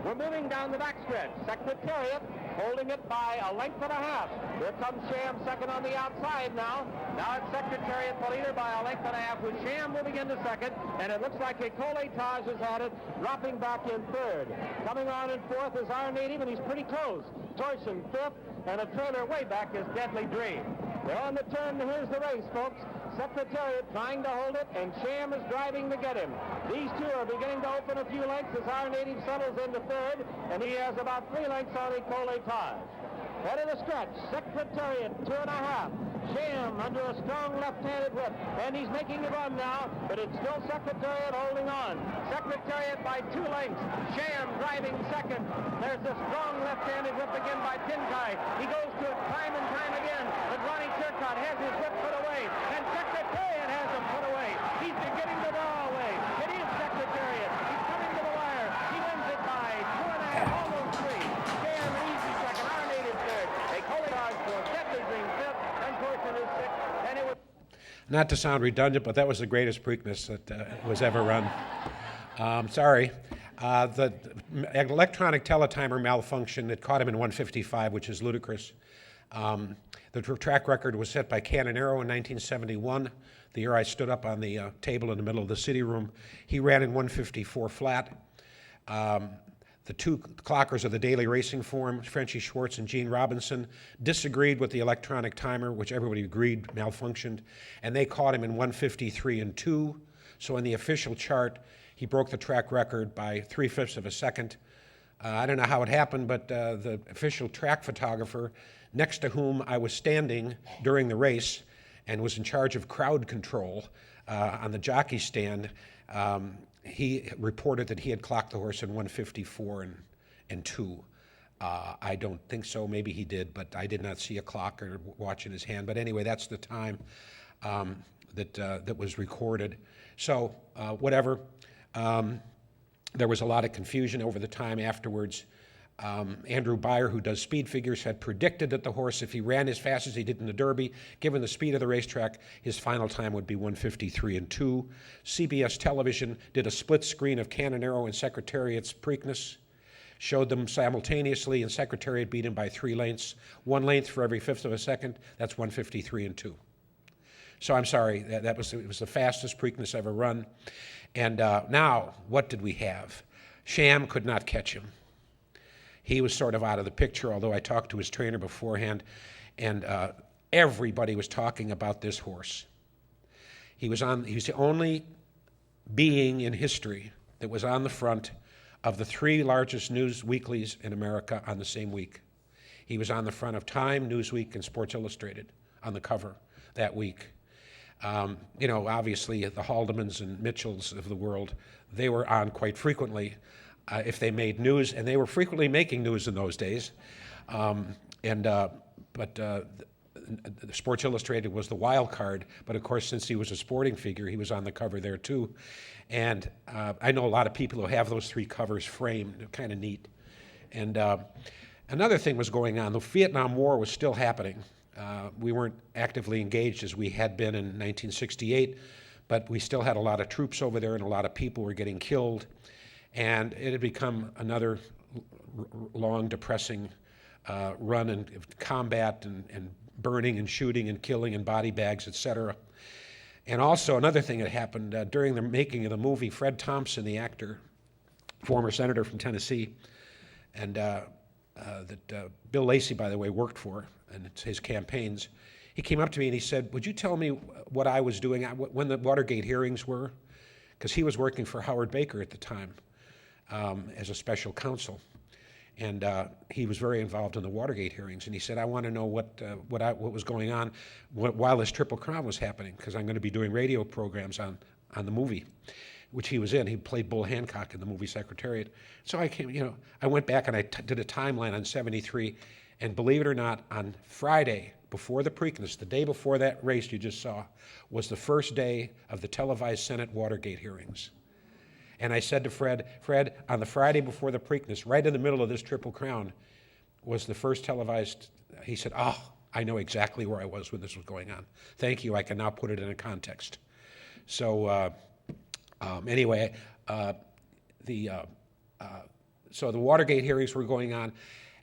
E: We're moving down the backstretch. Secretariat holding it by a length and a half. Here comes Sham second on the outside now. Now it's Secretariat the leader by a length and a half with Sham moving into second. And it looks like Ecolitage has had it, dropping back in third. Coming on in fourth is Our Native, and he's pretty close. Torsion fifth, and a trailer way back is Deadly Dream. They're on the turn. Here's the race, folks. Secretariat trying to hold it, and Sham is driving to get him. These two are beginning to open a few lengths as Our Native settles into third, and he has about 3 lengths on Ecolitage. Head of the stretch, Secretariat 2.5. Sham under a strong left-handed whip, and he's making a run now, but it's still Secretariat holding on. Secretariat by 2 lengths. Sham driving second. There's a strong left-handed whip again by Pinkai. He goes to it time and time again, but Ronnie Turcotte has his whip put away, and Secretariat has him put away. He's beginning to draw away. It is Secretariat. He's coming to the wire. He wins it by 2.5, almost 3. Sham easy second. Our Native third. Ecolitage fourth. Deadly Dream fifth. And Torsion is sixth. And it was...
D: Not to sound redundant, but that was the greatest Preakness that was ever run. Sorry. The electronic teletimer malfunctioned. It caught him in 1:55, which is ludicrous. The track record was set by Canonero in 1971, the year I stood up on the table in the middle of the city room. He ran in 1:54 flat. The 2 clockers of the Daily Racing Form, Frenchie Schwartz and Gene Robinson, disagreed with the electronic timer, which everybody agreed malfunctioned, and they caught him in 1:53 and 2. So in the official chart, he broke the track record by 3/5 of a second. I don't know how it happened, but the official track photographer, next to whom I was standing during the race and was in charge of crowd control on the jockey stand, he reported that he had clocked the horse in 1:54 and 2. I don't think so. Maybe he did, but I did not see a clock or watch in his hand. But anyway, that's the time that was recorded. So whatever. There was a lot of confusion over the time afterwards. Andrew Beyer, who does speed figures, had predicted that the horse, if he ran as fast as he did in the Derby, given the speed of the racetrack, his final time would be 1:53 and 2. CBS Television did a split screen of Canonero and Secretariat's Preakness, showed them simultaneously, and Secretariat beat him by 3 lengths. 1 length for every 1/5 of a second. That's 1:53 and 2. So I'm sorry, it was the fastest Preakness ever run. And now, what did we have? Sham could not catch him. He was sort of out of the picture, although I talked to his trainer beforehand, and everybody was talking about this horse. He was the only being in history that was on the front of the 3 largest news weeklies in America on the same week. He was on the front of Time, Newsweek, and Sports Illustrated on the cover that week. Obviously the Haldemans and Mitchells of the world, they were on quite frequently if they made news, and they were frequently making news in those days. But Sports Illustrated was the wild card, but of course, since he was a sporting figure, he was on the cover there too. And I know a lot of people who have those 3 covers framed. They're kind of neat. And another thing was going on. The Vietnam War was still happening. We weren't actively engaged as we had been in 1968, but we still had a lot of troops over there, and a lot of people were getting killed. And it had become another long, depressing run in combat and burning and shooting and killing and body bags, etc. And also another thing that happened during the making of the movie, Fred Thompson, the actor, former senator from Tennessee, and that Bill Lacey, by the way, worked for, and it's his campaigns. He came up to me and he said, would you tell me what I was doing when the Watergate hearings were? Because he was working for Howard Baker at the time as a special counsel. And he was very involved in the Watergate hearings. And he said, I want to know what was going on while this Triple Crown was happening, because I'm going to be doing radio programs on the movie, which he was in. He played Bull Hancock in the movie Secretariat. So I came, I went back and I did a timeline on 73. And believe it or not, on Friday, before the Preakness, the day before that race you just saw, was the first day of the televised Senate Watergate hearings. And I said to Fred, on the Friday before the Preakness, right in the middle of this Triple Crown, was the first televised. He said, oh, I know exactly where I was when this was going on. Thank you, I can now put it in a context. So anyway, so the Watergate hearings were going on,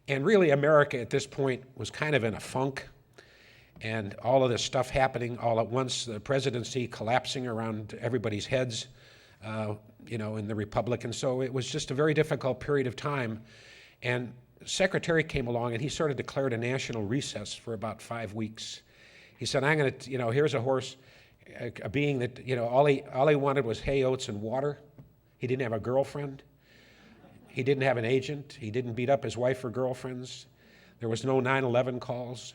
D: and really America at this point was kind of in a funk, and all of this stuff happening all at once, the presidency collapsing around everybody's heads, in the Republicans. So it was just a very difficult period of time. And Secretariat came along and he sort of declared a national recess for about 5 weeks. He said, I'm going to, here's a horse, a being that, all he wanted was hay, oats, and water. He didn't have a girlfriend. He didn't have an agent. He didn't beat up his wife or girlfriends. There was no 9/11 calls.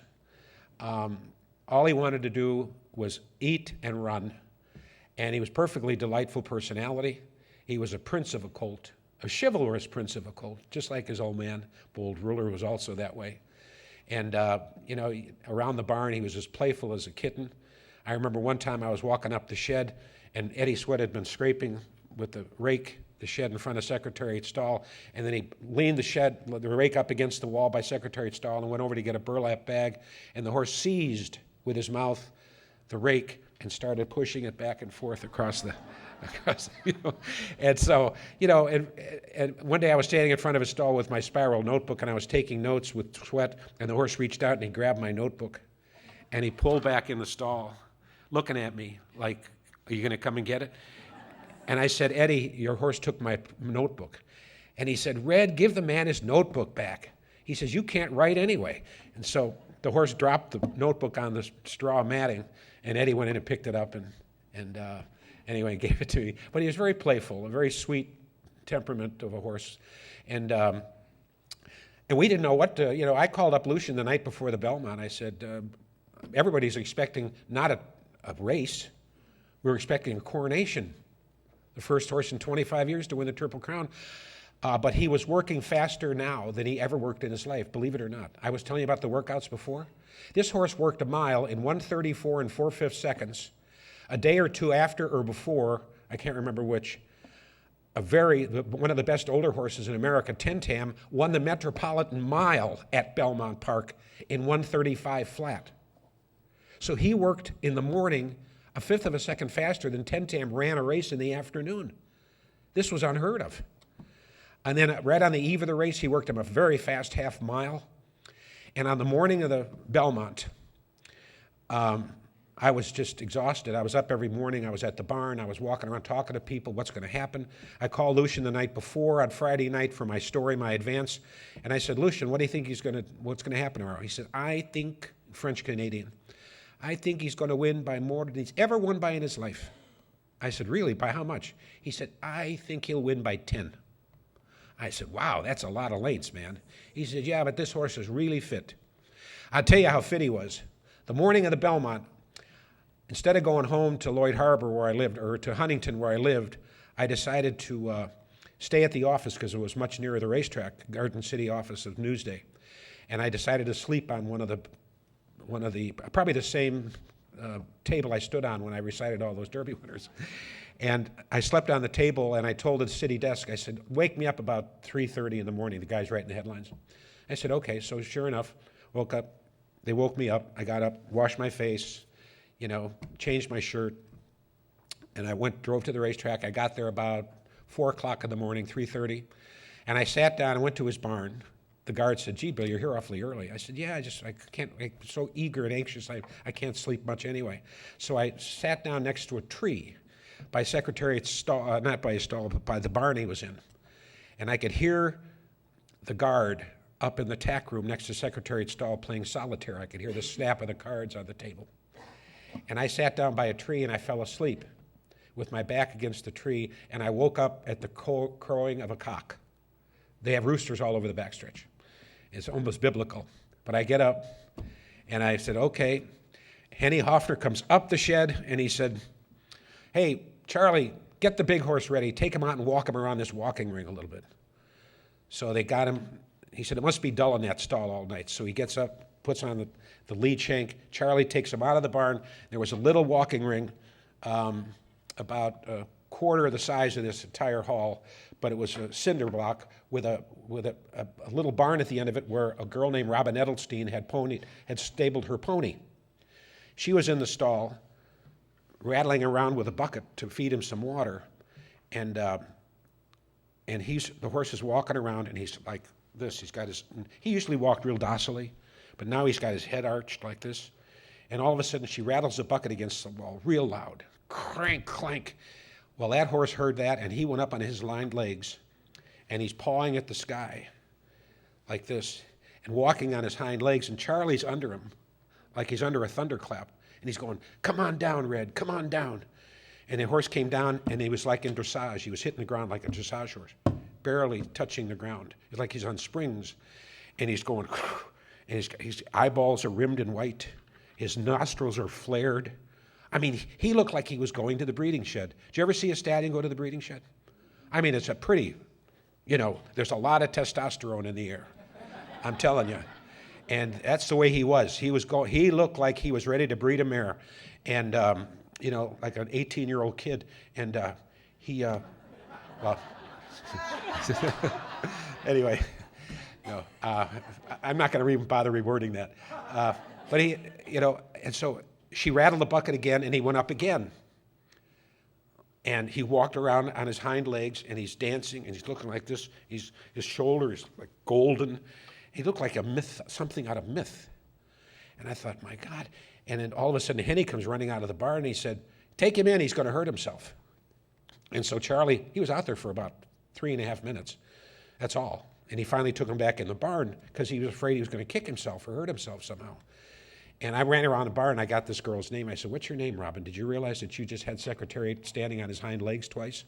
D: All he wanted to do was eat and run. And he was perfectly delightful personality. He was a prince of a colt, a chivalrous prince of a colt, just like his old man, Bold Ruler, was also that way. And, around the barn, he was as playful as a kitten. I remember one time I was walking up the shed, and Eddie Sweat had been scraping with the rake the shed in front of Secretariat's stall, and then he leaned the rake up against the wall by Secretariat's stall and went over to get a burlap bag, and the horse seized with his mouth the rake and started pushing it back and forth across and so, and one day I was standing in front of his stall with my spiral notebook, and I was taking notes with Sweat, and the horse reached out and he grabbed my notebook, and he pulled back in the stall, looking at me like, are you going to come and get it? And I said, Eddie, your horse took my notebook. And he said, Red, give the man his notebook back. He says, you can't write anyway. And so the horse dropped the notebook on the straw matting, and Eddie went in and picked it up and anyway gave it to me. But he was very playful, a very sweet temperament of a horse. And we didn't know what to, I called up Lucian the night before the Belmont. I said, everybody's expecting not a race, we were expecting a coronation. The first horse in 25 years to win the Triple Crown. But he was working faster now than he ever worked in his life, believe it or not. I was telling you about the workouts before. This horse worked a mile in 1:34 and 4/5 seconds. A day or two after or before, I can't remember which, one of the best older horses in America, Tentam, won the Metropolitan Mile at Belmont Park in 1:35 flat. So he worked in the morning a fifth of a second faster than Tentam ran a race in the afternoon. This was unheard of. And then right on the eve of the race, he worked him a very fast half mile. And on the morning of the Belmont, I was just exhausted. I was up every morning. I was at the barn. I was walking around talking to people. What's going to happen? I called Lucian the night before on Friday night for my story, my advance. And I said, Lucian, what do you think what's going to happen tomorrow? He said, I think, French Canadian, I think he's going to win by more than he's ever won by in his life. I said, really? By how much? He said, I think he'll win by 10. I said, wow, that's a lot of lengths, man. He said, yeah, but this horse is really fit. I'll tell you how fit he was. The morning of the Belmont, instead of going home to Lloyd Harbor where I lived, or to Huntington where I lived, I decided to stay at the office because it was much nearer the racetrack, Garden City office of Newsday. And I decided to sleep on one of the probably the same table I stood on when I recited all those Derby winners. And I slept on the table, and I told the city desk, I said, wake me up about 3:30 in the morning. The guy's writing the headlines. I said, okay. So sure enough, woke up. They woke me up. I got up, washed my face, changed my shirt, and I drove to the racetrack. I got there about 4 o'clock in the morning, 3:30, and I sat down and went to his barn. The guard said, gee, Bill, you're here awfully early. I said, yeah, I'm so eager and anxious, I can't sleep much anyway. So I sat down next to a tree by Secretariat's stall, not by his stall, but by the barn he was in. And I could hear the guard up in the tack room next to Secretariat stall playing solitaire. I could hear the snap of the cards on the table. And I sat down by a tree and I fell asleep with my back against the tree, and I woke up at the crowing of a cock. They have roosters all over the backstretch. It's almost biblical. But I get up and I said, okay. Henny Hoffner comes up the shed and he said, hey, Charlie, get the big horse ready. Take him out and walk him around this walking ring a little bit. So they got him. He said, it must be dull in that stall all night. So he gets up, puts on the lead shank. Charlie takes him out of the barn. There was a little walking ring, about a quarter of the size of this entire hall, but it was a cinder block with a little barn at the end of it where a girl named Robin Edelstein had stabled her pony. She was in the stall, rattling around with a bucket to feed him some water, and the horse is walking around, and he's like this. He usually walked real docilely, but now he's got his head arched like this, and all of a sudden she rattles the bucket against the wall real loud. Crank, clank. Well, that horse heard that, and he went up on his lined legs, and he's pawing at the sky like this and walking on his hind legs, and Charlie's under him like he's under a thunderclap, and he's going, come on down, Red, come on down. And the horse came down, and he was like in dressage. He was hitting the ground like a dressage horse, barely touching the ground. It's like he's on springs, and he's going, and his eyeballs are rimmed in white. His nostrils are flared. I mean, he looked like he was going to the breeding shed. Did you ever see a stallion go to the breeding shed? I mean, it's a pretty, there's a lot of testosterone in the air. I'm telling you. And that's the way he was. He looked like he was ready to breed a mare. And, like an 18-year-old kid. And anyway, no, I'm not going to bother rewording that. But he, and so she rattled the bucket again, and he went up again. And he walked around on his hind legs, and he's dancing, and he's looking like this. His shoulder is like golden. He looked like a myth, something out of myth. And I thought, my God. And then all of a sudden, Henny comes running out of the barn, and he said, take him in, he's going to hurt himself. And so Charlie, he was out there for about 3.5 minutes. That's all. And he finally took him back in the barn because he was afraid he was going to kick himself or hurt himself somehow. And I ran around the barn, and I got this girl's name. I said, what's your name, Robin? Did you realize that you just had Secretariat standing on his hind legs twice?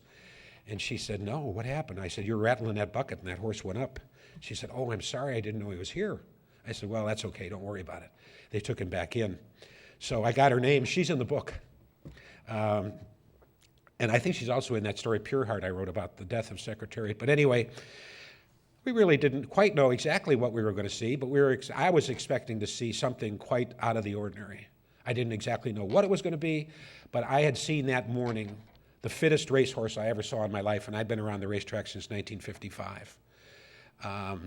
D: And she said, no, what happened? I said, you're rattling that bucket, and that horse went up. She said, oh, I'm sorry, I didn't know he was here. I said, well, that's okay, don't worry about it. They took him back in. So I got her name. She's in the book. And I think she's also in that story, Pure Heart, I wrote about the death of Secretariat. But anyway, we really didn't quite know exactly what we were going to see, but I was expecting to see something quite out of the ordinary. I didn't exactly know what it was going to be, but I had seen that morning the fittest racehorse I ever saw in my life, and I'd been around the racetrack since 1955,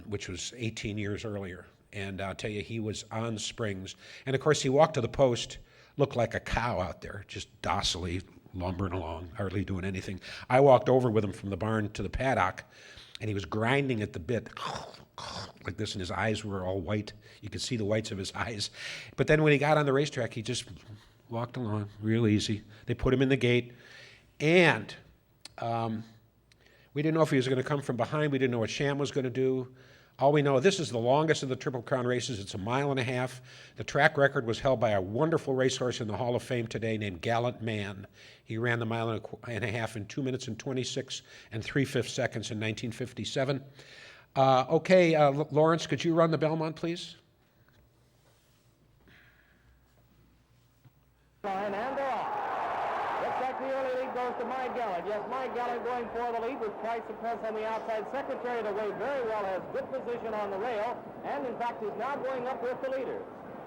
D: which was 18 years earlier. And I'll tell you, he was on springs. And of course, he walked to the post, looked like a cow out there, just docilely lumbering along, hardly doing anything. I walked over with him from the barn to the paddock, and he was grinding at the bit like this, and his eyes were all white. You could see the whites of his eyes. But then when he got on the racetrack, he just walked along real easy. They put him in the gate, and we didn't know if he was going to come from behind. We didn't know what Sham was going to do. All we know, this is the longest of the Triple Crown races. It's 1.5 miles. The track record was held by a wonderful racehorse in the Hall of Fame today named Gallant Man. He ran the 1.5 miles in 2 minutes and 26 3/5 seconds in 1957. Lawrence, could you run the Belmont, please?
E: Line and they're off. Looks like the early lead goes to My Gallant. Yes, My Gallant going for the lead with Twice the Press on the outside. Secretariat away very well, has good position on the rail, and in fact is now going up with the leader.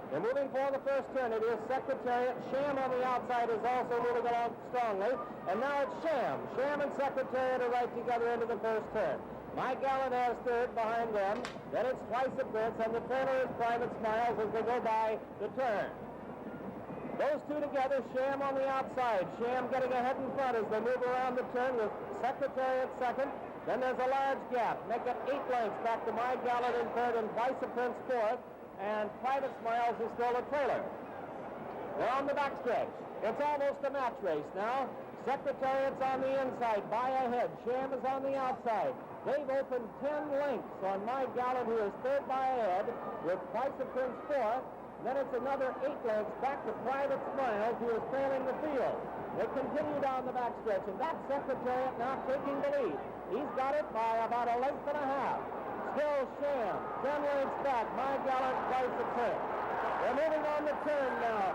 E: They're moving for the first turn. It is Secretariat. Sham on the outside is also moving along strongly, and now it's Sham. Sham and Secretariat are right together into the first turn. My Gallant has third behind them. Then it's Twice the Prince, and the trailer is Private Smiles as they go by the turn. Those two together, Sham on the outside. Sham getting ahead in front as they move around the turn with Secretariat second. Then there's a large gap. Make it 8 lengths back to My Gallant in third and Twice the Prince fourth. And Private Smiles is still a trailer. They're on the backstretch. It's almost a match race now. Secretariat's on the inside, by ahead. Sham is on the outside. They've opened 10 lengths on My Gallant, who is third by ahead, with Price of Prince fourth. Then it's another 8 lengths back to Private Smiles, who is trailing the field. They continue down the backstretch, and that's Secretariat now taking the lead. He's got it by about a length and a half. Still Sham, 10 lengths back, My Gallant, Price of Prince. They're moving on the turn now.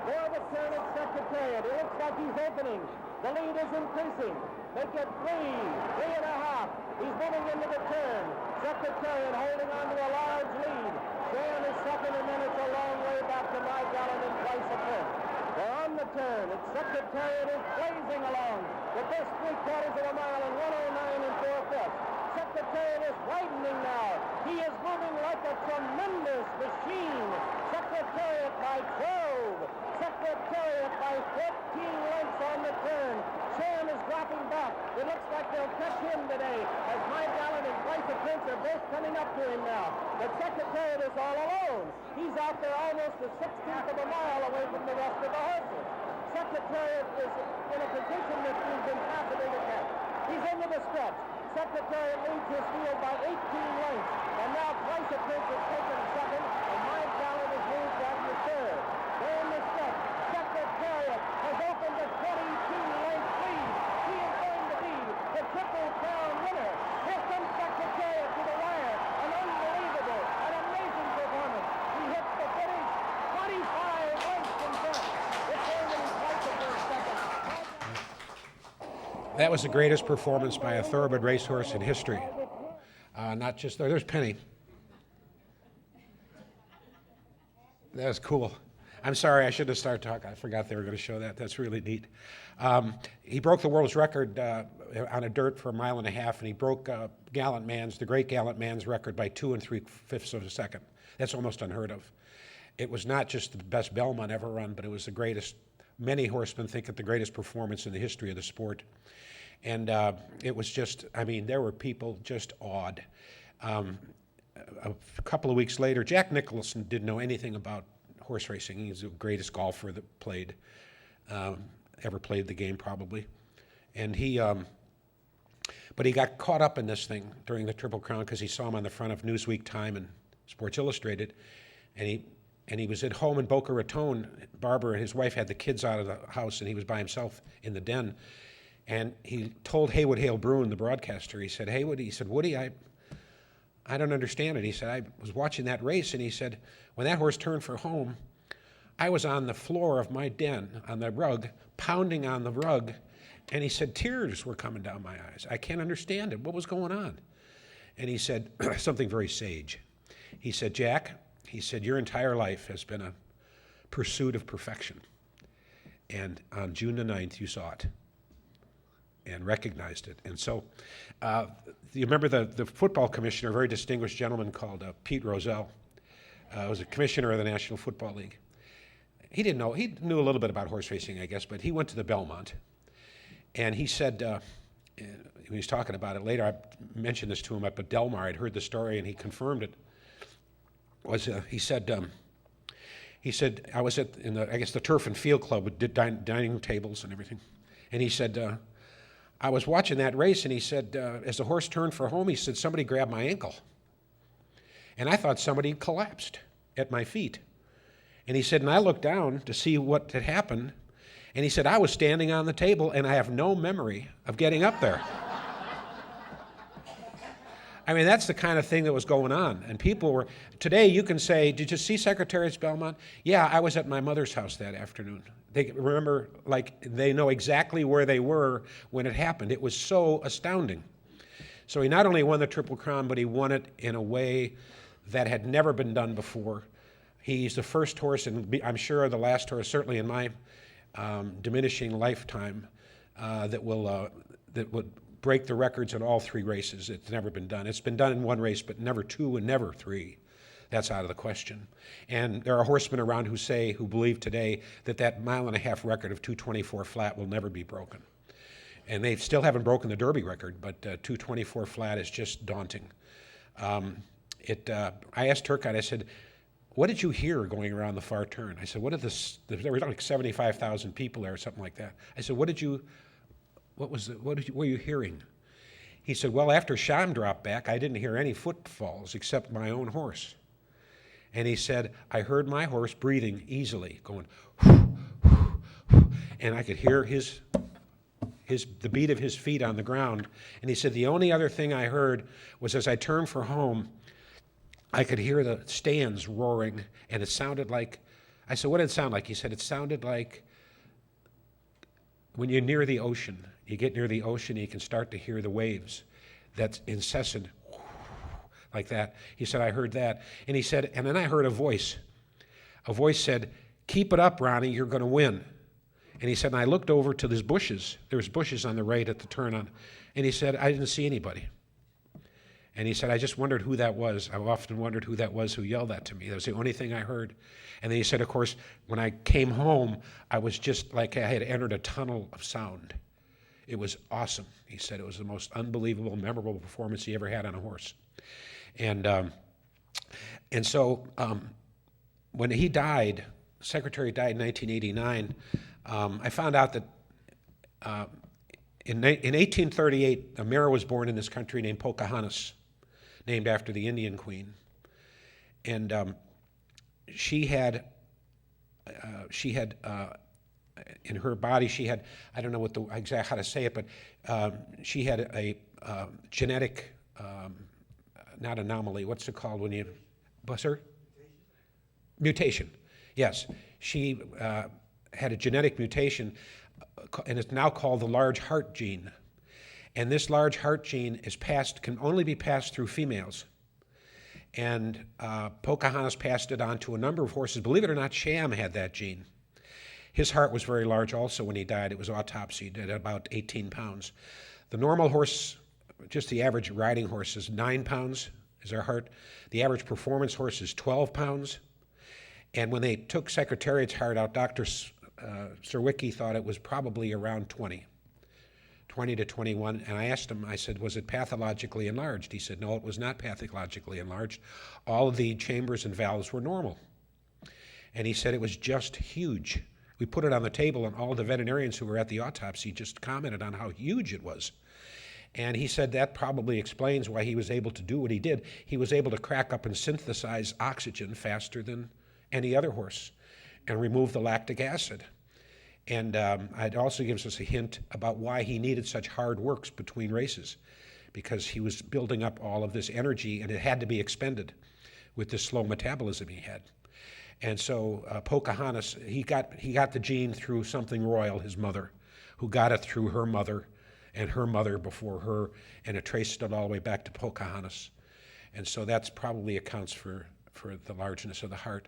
E: For the turn at Secretariat. It looks like he's opening. The lead is increasing. Make it 3 and a half. He's moving into the turn. Secretariat holding on to a large lead. Sham is second, and then it's a long way back to My Gallant and Price of Prince. They're on the turn. Its Secretariat is blazing along. The first 3/4 of a mile in 109 and 4/5. Secretariat is widening now. He is moving like a tremendous machine. Secretariat by 12. Secretariat by 14 lengths on the turn. Sham is dropping back. It looks like they'll catch him today, as My Gallant and Price of Prince are both coming up to him now. But Secretariat is all alone. He's out there almost a 16th of a mile away from the rest of the horses. Secretariat is in a position that he's impossible to catch. He's into the stretch. Secretariat leads his field by 18 lengths. And now Price of Prince is taken second, and My Gallant is moved down to third. They're in the stretch. Secretariat has opened a 22-length lead. He is going to be the Triple Crown winner. Here comes Secretariat to the wire. An unbelievable, an amazing performance. He hits the finish 25 lengths in front. It's going to be Price of Prince second.
D: That was the greatest performance by a thoroughbred racehorse in history. Not just there's Penny. That was cool. I'm sorry, I should have started talking. I forgot they were going to show that. That's really neat. He broke the world's record on a dirt for a mile and a half, and he broke the great Gallant Man's record by 2 3/5 of a second. That's almost unheard of. It was not just the best Belmont ever run, but it was the greatest. Many horsemen think it the greatest performance in the history of the sport. And it was just, I mean, there were people just awed. A couple of weeks later, Jack Nicholson didn't know anything about horse racing. He's the greatest golfer that ever played the game, probably. And but he got caught up in this thing during the Triple Crown because he saw him on the front of Newsweek, Time, and Sports Illustrated. And he was at home in Boca Raton. Barbara and his wife had the kids out of the house, and he was by himself in the den. And he told Haywood Hale Bruin, the broadcaster, he said, Woody, I don't understand it. He said, I was watching that race, and he said, when that horse turned for home, I was on the floor of my den, on the rug, pounding on the rug, and he said, tears were coming down my eyes. I can't understand it. What was going on? And he said something very sage. He said, Jack, he said, your entire life has been a pursuit of perfection. And on June the 9th, you saw it and recognized it. And so you remember the football commissioner, a very distinguished gentleman called Pete Rozelle, was a commissioner of the National Football League. He knew a little bit about horse racing, I guess, but he went to the Belmont. And he said, when he was talking about it later, I mentioned this to him up at Del Mar. I'd heard the story, and he confirmed it. He said, I was in the Turf and Field Club with dining tables and everything. And he said, I was watching that race, and he said, as the horse turned for home, he said, somebody grabbed my ankle. And I thought somebody collapsed at my feet. And he said, and I looked down to see what had happened, and he said, I was standing on the table, and I have no memory of getting up there. I mean, that's the kind of thing that was going on. And people were, today you can say, did you see Secretariat's Belmont? Yeah, I was at my mother's house that afternoon. They remember, like, they know exactly where they were when it happened. It was so astounding. So he not only won the Triple Crown, but he won it in a way that had never been done before. He's the first horse, and I'm sure the last horse, certainly in my diminishing lifetime, that would break the records in all 3 races. It's never been done. It's been done in 1 race, but never 2 and never 3. That's out of the question. And there are horsemen around who believe today that mile and a half record of 2:24 flat will never be broken. And they still haven't broken the Derby record, but 2:24 flat is just daunting. I asked Turcotte, I said, what did you hear going around the far turn? I said, there were like 75,000 people there or something like that. I said, what were you hearing? He said, well, after Sham dropped back, I didn't hear any footfalls except my own horse. And he said, I heard my horse breathing easily, going, whoo, whoo, whoo, and I could hear the beat of his feet on the ground. And he said, the only other thing I heard was as I turned for home, I could hear the stands roaring, and it sounded like, I said, what did it sound like? He said, it sounded like when you're near the ocean, you get near the ocean, you can start to hear the waves. That's incessant, like that. He said, I heard that. And he said, and then I heard a voice. A voice said, keep it up, Ronnie, you're going to win. And he said, and I looked over to these bushes. There was bushes on the right at the turn on. And he said, I didn't see anybody. And he said, I just wondered who that was. I've often wondered who that was who yelled that to me. That was the only thing I heard. And then he said, of course, when I came home, I was just like I had entered a tunnel of sound. It was awesome. He said it was the most unbelievable, memorable performance he ever had on a horse. And so when he died, Secretariat died in 1989, I found out that in 1838, a mare was born in this country named Pocahontas, named after the Indian queen. And she had in her body, she had, I don't know what the exact how to say it, but she had a genetic, not anomaly, what's it called when you, Busser? Mutation, yes. She had a genetic mutation, and it's now called the large heart gene. And this large heart gene can only be passed through females. And Pocahontas passed it on to a number of horses. Believe it or not, Sham had that gene. His heart was very large also when he died. It was autopsied at about 18 pounds. The normal horse, just the average riding horse, is 9 pounds, is their heart. The average performance horse is 12 pounds. And when they took Secretariat's heart out, Dr. Serwicki thought it was probably around 20 to 21. And I asked him, I said, was it pathologically enlarged? He said, no, it was not pathologically enlarged. All of the chambers and valves were normal. And he said it was just huge. We put it on the table, and all the veterinarians who were at the autopsy just commented on how huge it was. And he said that probably explains why he was able to do what he did. He was able to crack up and synthesize oxygen faster than any other horse and remove the lactic acid. And it also gives us a hint about why he needed such hard works between races, because he was building up all of this energy, and it had to be expended with this slow metabolism he had. And so Pocahontas, he got the gene through something royal, his mother, who got it through her mother and her mother before her, and it traced it all the way back to Pocahontas. And so that's probably accounts for the largeness of the heart.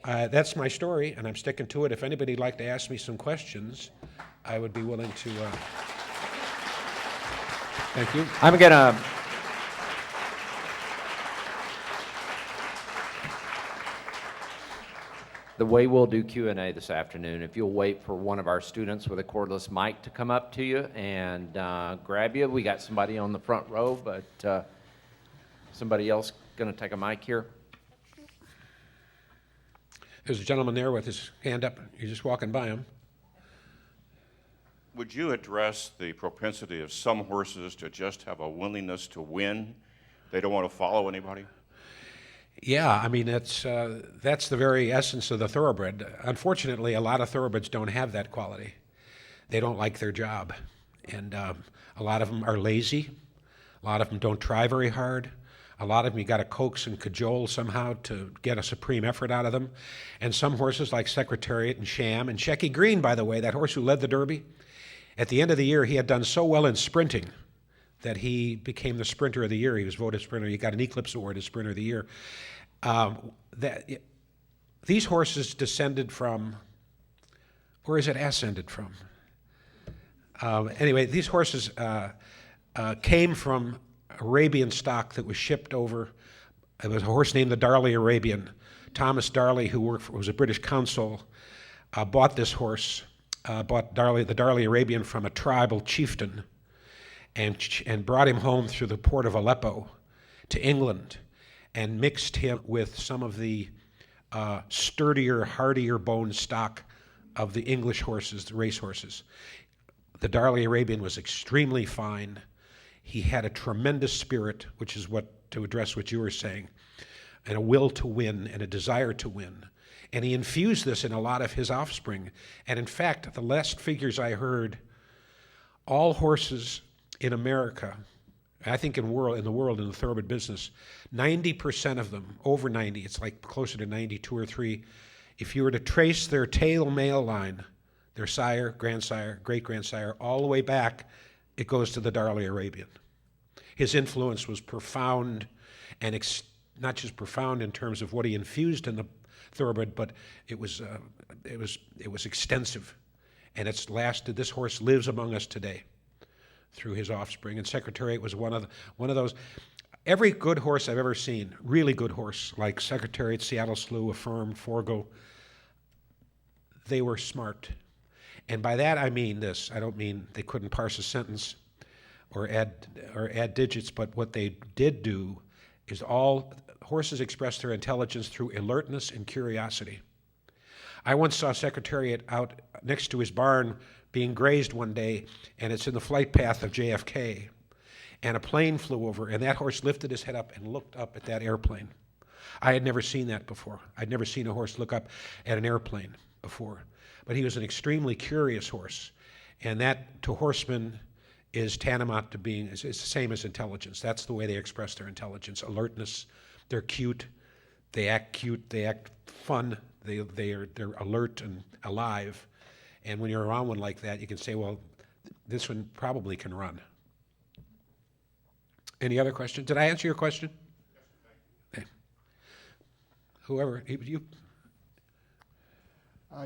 D: That's my story, and I'm sticking to it. If anybody'd like to ask me some questions, I would be willing to. Thank you.
B: I'm going to the way we'll do Q&A this afternoon, if you'll wait for one of our students with a cordless mic to come up to you and grab you. We got somebody on the front row, but somebody else going to take a mic here?
D: There's a gentleman there with his hand up. You're just walking by him.
F: Would you address the propensity of some horses to just have a willingness to win? They don't want to follow anybody?
D: Yeah, I mean, that's the very essence of the thoroughbred. Unfortunately, a lot of thoroughbreds don't have that quality. They don't like their job. And a lot of them are lazy. A lot of them don't try very hard. A lot of them you got to coax and cajole somehow to get a supreme effort out of them. And some horses like Secretariat and Sham, and Shecky Green, by the way, that horse who led the Derby, at the end of the year he had done so well in sprinting that he became the Sprinter of the Year. He was voted Sprinter. He got an Eclipse Award as Sprinter of the Year. These horses descended from, or is it ascended from? Anyway, these horses came from Arabian stock that was shipped over. It was a horse named the Darley Arabian. Thomas Darley, who was a British consul, bought this horse, bought the Darley Arabian from a tribal chieftain, and brought him home through the port of Aleppo to England. and mixed him with some of the sturdier, hardier bone stock of the English horses, the racehorses. The Darley Arabian was extremely fine. He had a tremendous spirit, which is what, to address what you were saying, and a will to win and a desire to win. And he infused this in a lot of his offspring. And in fact, the last figures I heard, all horses in America, I think in the world, in the thoroughbred business, 90% of them, over 90, it's like closer to 92 or 3, if you were to trace their tail male line, their sire, grandsire, great-grandsire, all the way back, it goes to the Darley Arabian. His influence was profound, and not just profound in terms of what he infused in the thoroughbred, but it was extensive, and it's lasted. This horse lives among us today through his offspring, and Secretariat was one of those. Every good horse I've ever seen, really good horse, like Secretariat, Seattle Slew, Affirmed, Forgo, they were smart. And by that I mean this. I don't mean they couldn't parse a sentence or add digits, but what they did do is all horses express their intelligence through alertness and curiosity. I once saw Secretariat out next to his barn being grazed one day, and it's in the flight path of JFK, and a plane flew over, and that horse lifted his head up and looked up at that airplane. I had never seen that before. I'd never seen a horse look up at an airplane before. But he was an extremely curious horse, and that, to horsemen, is tantamount to being, it's the same as intelligence. That's the way they express their intelligence, alertness. They're cute, they act fun, they're alert and alive. And when you're around one like that, you can say, well, this one probably can run. Any other questions? Did I answer your question? Okay. Whoever, you.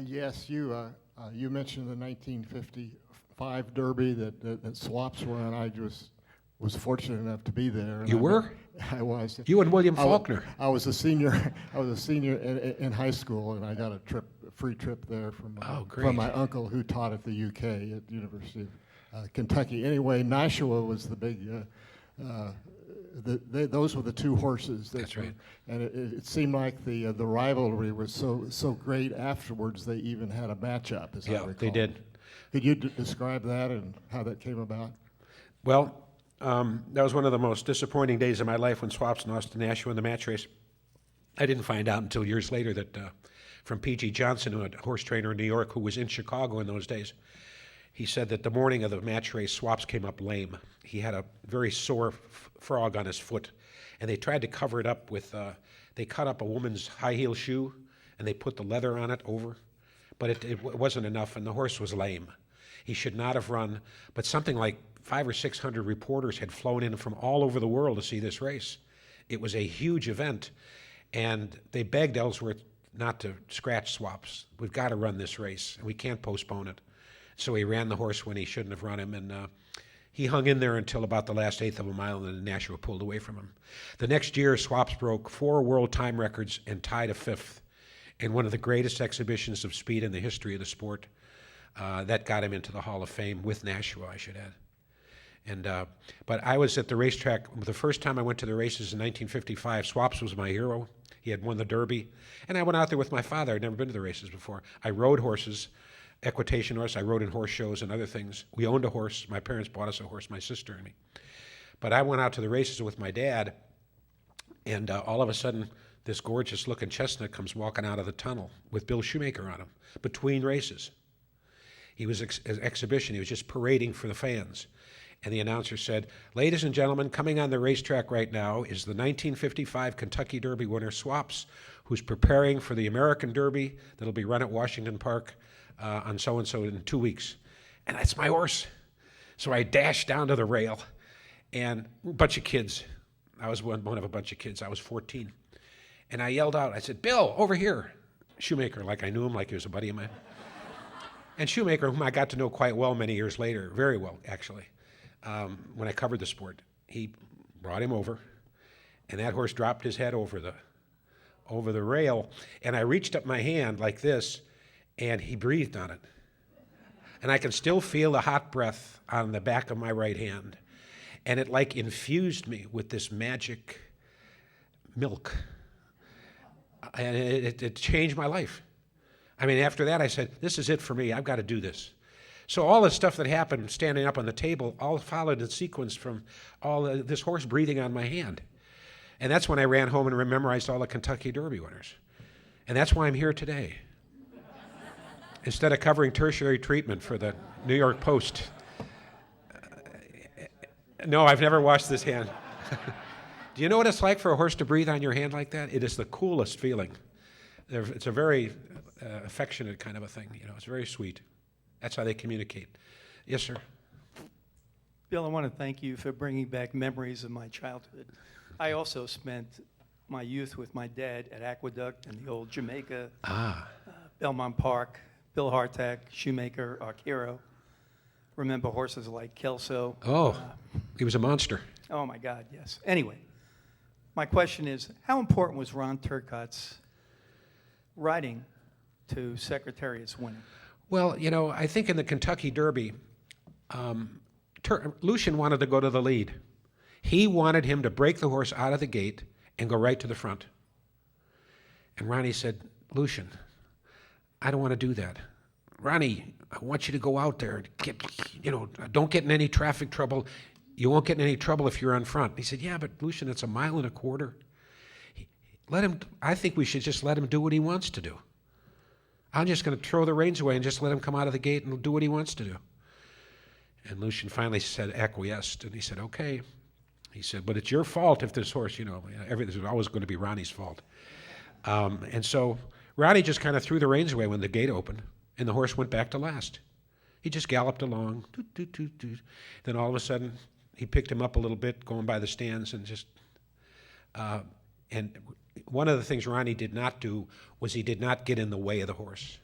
G: Yes, you mentioned the 1955 Derby that Swaps were on. I was fortunate enough to be there.
D: You were?
G: I was.
D: You and William Faulkner.
G: I was a senior. I was a senior in high school, and I got a free trip there from my uncle who taught at the UK at the University of Kentucky. Anyway, Nashua was the big. Those were the two horses.
D: That's right.
G: And it seemed like the rivalry was so great afterwards. They even had a matchup. As I recall.
D: They did.
G: Could you describe that and how that came about?
D: Well, that was one of the most disappointing days of my life when Swaps lost to Nashua in the match race. I didn't find out until years later that from P.G. Johnson, a horse trainer in New York who was in Chicago in those days, he said that the morning of the match race, Swaps came up lame. He had a very sore frog on his foot, and they tried to cover it up with, they cut up a woman's high heel shoe, and they put the leather on it over, but it wasn't enough, and the horse was lame. He should not have run, but something like 500 or 600 reporters had flown in from all over the world to see this race. It was a huge event, and they begged Ellsworth not to scratch Swaps. We've got to run this race, and we can't postpone it. So he ran the horse when he shouldn't have run him, and he hung in there until about the last eighth of a mile, and then Nashua pulled away from him. The next year, Swaps broke 4 world time records and tied a 5th in one of the greatest exhibitions of speed in the history of the sport. That got him into the Hall of Fame with Nashua, I should add. And but I was at the racetrack the first time I went to the races in 1955. Swaps was my hero. He had won the Derby, and I went out there with my father. I'd never been to the races before. I rode horses, equitation horse. I rode in horse shows and other things. We owned a horse. My parents bought us a horse, my sister and me. But I went out to the races with my dad, and all of a sudden, this gorgeous-looking chestnut comes walking out of the tunnel with Bill Shoemaker on him between races. He was exhibition. He was just parading for the fans. And the announcer said, "Ladies and gentlemen, coming on the racetrack right now is the 1955 Kentucky Derby winner, Swaps, who's preparing for the American Derby that'll be run at Washington Park on so-and-so in 2 weeks." And that's my horse. So I dashed down to the rail, and a bunch of kids. I was one of a bunch of kids. I was 14. And I yelled out, I said, "Bill, over here." Shoemaker, like I knew him, like he was a buddy of mine. And Shoemaker, whom I got to know quite well many years later, very well, actually, when I covered the sport, he brought him over, and that horse dropped his head over the rail, and I reached up my hand like this, and he breathed on it. And I can still feel the hot breath on the back of my right hand. And it like infused me with this magic milk. And it changed my life. I mean, after that, I said, this is it for me. I've got to do this. So all the stuff that happened standing up on the table all followed in sequence from this horse breathing on my hand. And that's when I ran home and memorized all the Kentucky Derby winners. And that's why I'm here today. Instead of covering tertiary treatment for the New York Post. No, I've never washed this hand. Do you know what it's like for a horse to breathe on your hand like that? It is the coolest feeling. It's a very affectionate kind of a thing. You know, it's very sweet. That's how they communicate. Yes, sir.
H: Bill, I want to thank you for bringing back memories of my childhood. I also spent my youth with my dad at Aqueduct and the old Jamaica, Belmont Park, Bill Hartack, Shoemaker, our hero. Remember horses like Kelso.
D: Oh, he was a monster.
H: Oh, my God, yes. Anyway, my question is, how important was Ron Turcotte's riding to Secretariat's winning?
D: Well, you know, I think in the Kentucky Derby, Lucian wanted to go to the lead. He wanted him to break the horse out of the gate and go right to the front. And Ronnie said, Lucian, I don't want to do that. Ronnie, I want you to go out there and don't get in any traffic trouble. You won't get in any trouble if you're on front. He said, yeah, but Lucian, it's 1.25 miles. I think we should just let him do what he wants to do. I'm just going to throw the reins away and just let him come out of the gate and do what he wants to do. And Lucian finally said, acquiesced, and he said, okay. He said, but it's your fault if this horse, everything's always going to be Ronnie's fault. And so Ronnie just kind of threw the reins away when the gate opened, and the horse went back to last. He just galloped along. Doot, doot, doot, doot. Then all of a sudden, he picked him up a little bit, going by the stands, and just... and one of the things Ronnie did not do was he did not get in the way of the horse.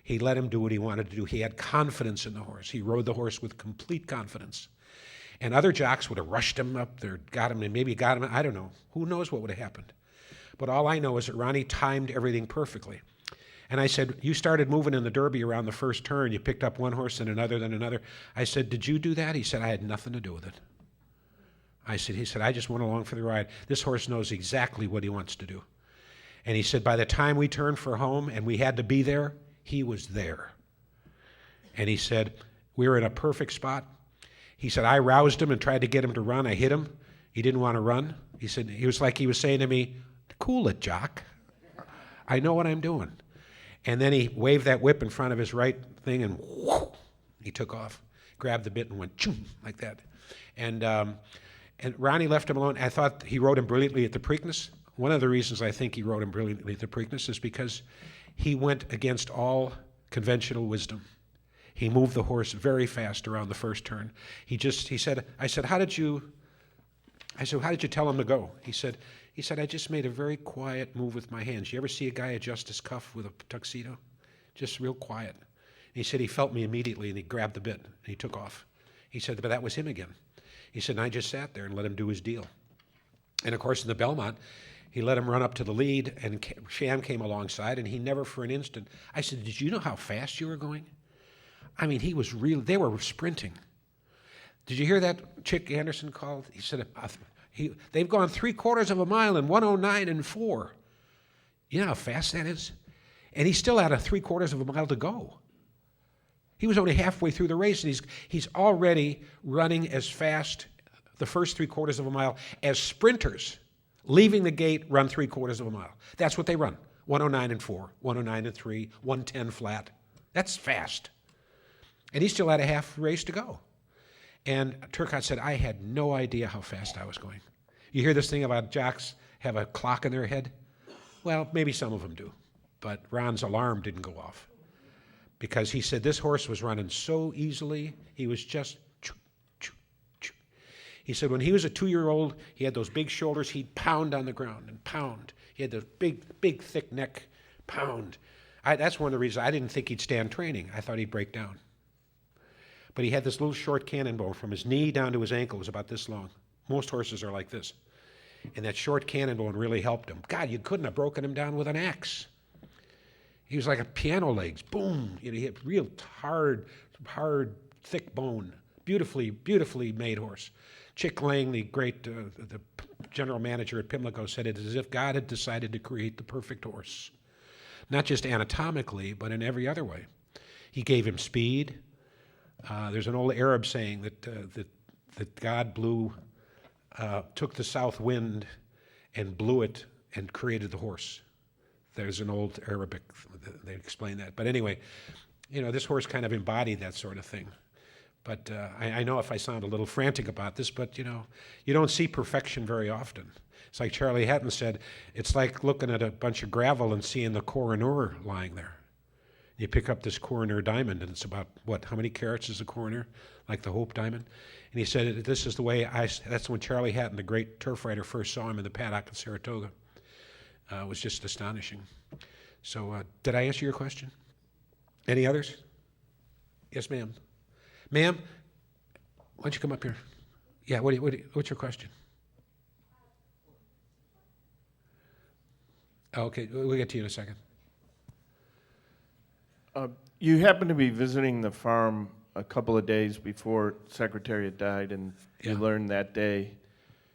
D: He let him do what he wanted to do. He had confidence in the horse. He rode the horse with complete confidence. And other jocks would have rushed him up there, got him, and maybe got him, I don't know. Who knows what would have happened? But all I know is that Ronnie timed everything perfectly. And I said, you started moving in the Derby around the first turn. You picked up one horse, then another. I said, did you do that? He said, I had nothing to do with it. He said, I just went along for the ride. This horse knows exactly what he wants to do. And he said, by the time we turned for home and we had to be there, he was there. And he said, we were in a perfect spot. He said, I roused him and tried to get him to run. I hit him. He didn't want to run. He said, he was like he was saying to me, cool it, Jock. I know what I'm doing. And then he waved that whip in front of his right thing and whoo, he took off, grabbed the bit and went choom, like that. And Ronnie left him alone. I thought he rode him brilliantly at the Preakness. One of the reasons I think he rode him brilliantly at the Preakness is because he went against all conventional wisdom. He moved the horse very fast around the first turn. I said, how did you tell him to go? He said, I just made a very quiet move with my hands. You ever see a guy adjust his cuff with a tuxedo? Just real quiet. And he said he felt me immediately and he grabbed the bit and he took off. He said, but that was him again. He said, and I just sat there and let him do his deal. And of course, in the Belmont, he let him run up to the lead, and Sham came alongside, and he never for an instant. I said, did you know how fast you were going? I mean, they were sprinting. Did you hear that Chick Anderson called? He said, they've gone 3/4 mile in 1:09.4. You know how fast that is? And he still had a 3/4 mile to go. He was only halfway through the race, and he's already running as fast the first 3/4 mile as sprinters leaving the gate run 3/4 mile. That's what they run. 1:09.4, 1:09.3, 1:10 flat. That's fast. And he still had a half race to go. And Turcotte said, I had no idea how fast I was going. You hear this thing about jocks have a clock in their head? Well, maybe some of them do. But Ron's alarm didn't go off. Because he said this horse was running so easily, he was just choo, choo, choo. He said when he was a 2-year-old, he had those big shoulders, he'd pound on the ground and pound. He had this big, thick neck, pound. That's one of the reasons I didn't think he'd stand training. I thought he'd break down. But he had this little short cannon bone from his knee down to his ankle. It was about this long. Most horses are like this. And that short cannon bone really helped him. God, you couldn't have broken him down with an axe. He was like a piano legs. Boom. He had real hard, thick bone. Beautifully made horse. Chick Lang, the great the general manager at Pimlico, said it is as if God had decided to create the perfect horse, not just anatomically, but in every other way. He gave him speed. There's an old Arab saying that God took the south wind and blew it and created the horse. There's an old Arabic, they explain that. But anyway, this horse kind of embodied that sort of thing. But I know if I sound a little frantic about this, but you don't see perfection very often. It's like Charlie Hatton said, it's like looking at a bunch of gravel and seeing the Koh-i-Noor lying there. You pick up this Koh-i-Noor diamond, and it's about, how many carats is a Koh-i-Noor? Like the Hope diamond? And he said, this is the way that's when Charlie Hatton, the great turf rider, first saw him in the paddock in Saratoga. It was just astonishing. So did I answer your question? Any others? Yes, ma'am. Ma'am, why don't you come up here? Yeah, what's your question? Okay, we'll get to you in a second.
I: You happened to be visiting the farm a couple of days before Secretariat died, and you learned that day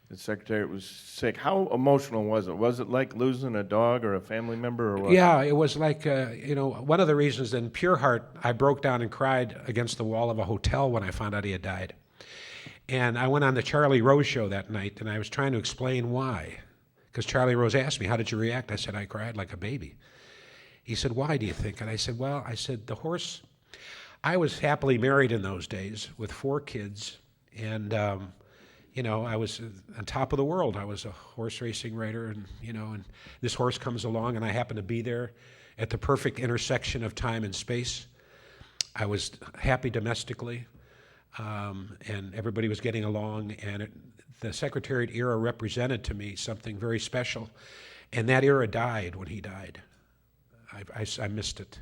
I: the Secretariat was sick. How emotional was it? Was it like losing a dog or a family member, or what?
D: Yeah, it was like, one of the reasons in pure heart I broke down and cried against the wall of a hotel when I found out he had died. And I went on the Charlie Rose show that night, and I was trying to explain why. Because Charlie Rose asked me, how did you react? I said, I cried like a baby. He said, why do you think? And I said, the horse, I was happily married in those days with 4 kids, and I was on top of the world. I was a horse racing rider, and this horse comes along, and I happen to be there at the perfect intersection of time and space. I was happy domestically, and everybody was getting along, and the Secretariat era represented to me something very special, and that era died when he died. I missed it,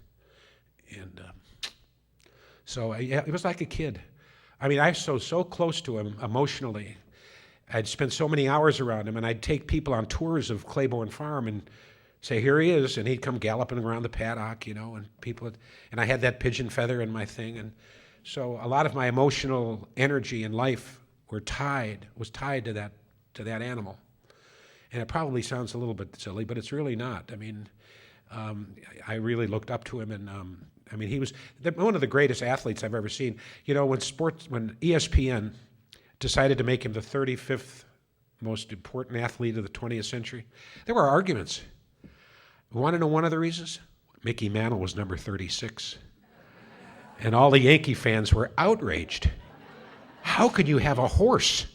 D: and so it was like a kid. I mean, I was so close to him emotionally. I'd spent so many hours around him, and I'd take people on tours of Claiborne Farm and say, here he is, and he'd come galloping around the paddock, and and I had that pigeon feather in my thing, and so a lot of my emotional energy in life was tied to that animal. And it probably sounds a little bit silly, but it's really not. I mean, I really looked up to him, and he was one of the greatest athletes I've ever seen. When ESPN decided to make him the 35th most important athlete of the 20th century, there were arguments. You want to know one of the reasons? Mickey Mantle was number 36. And all the Yankee fans were outraged. How could you have a horse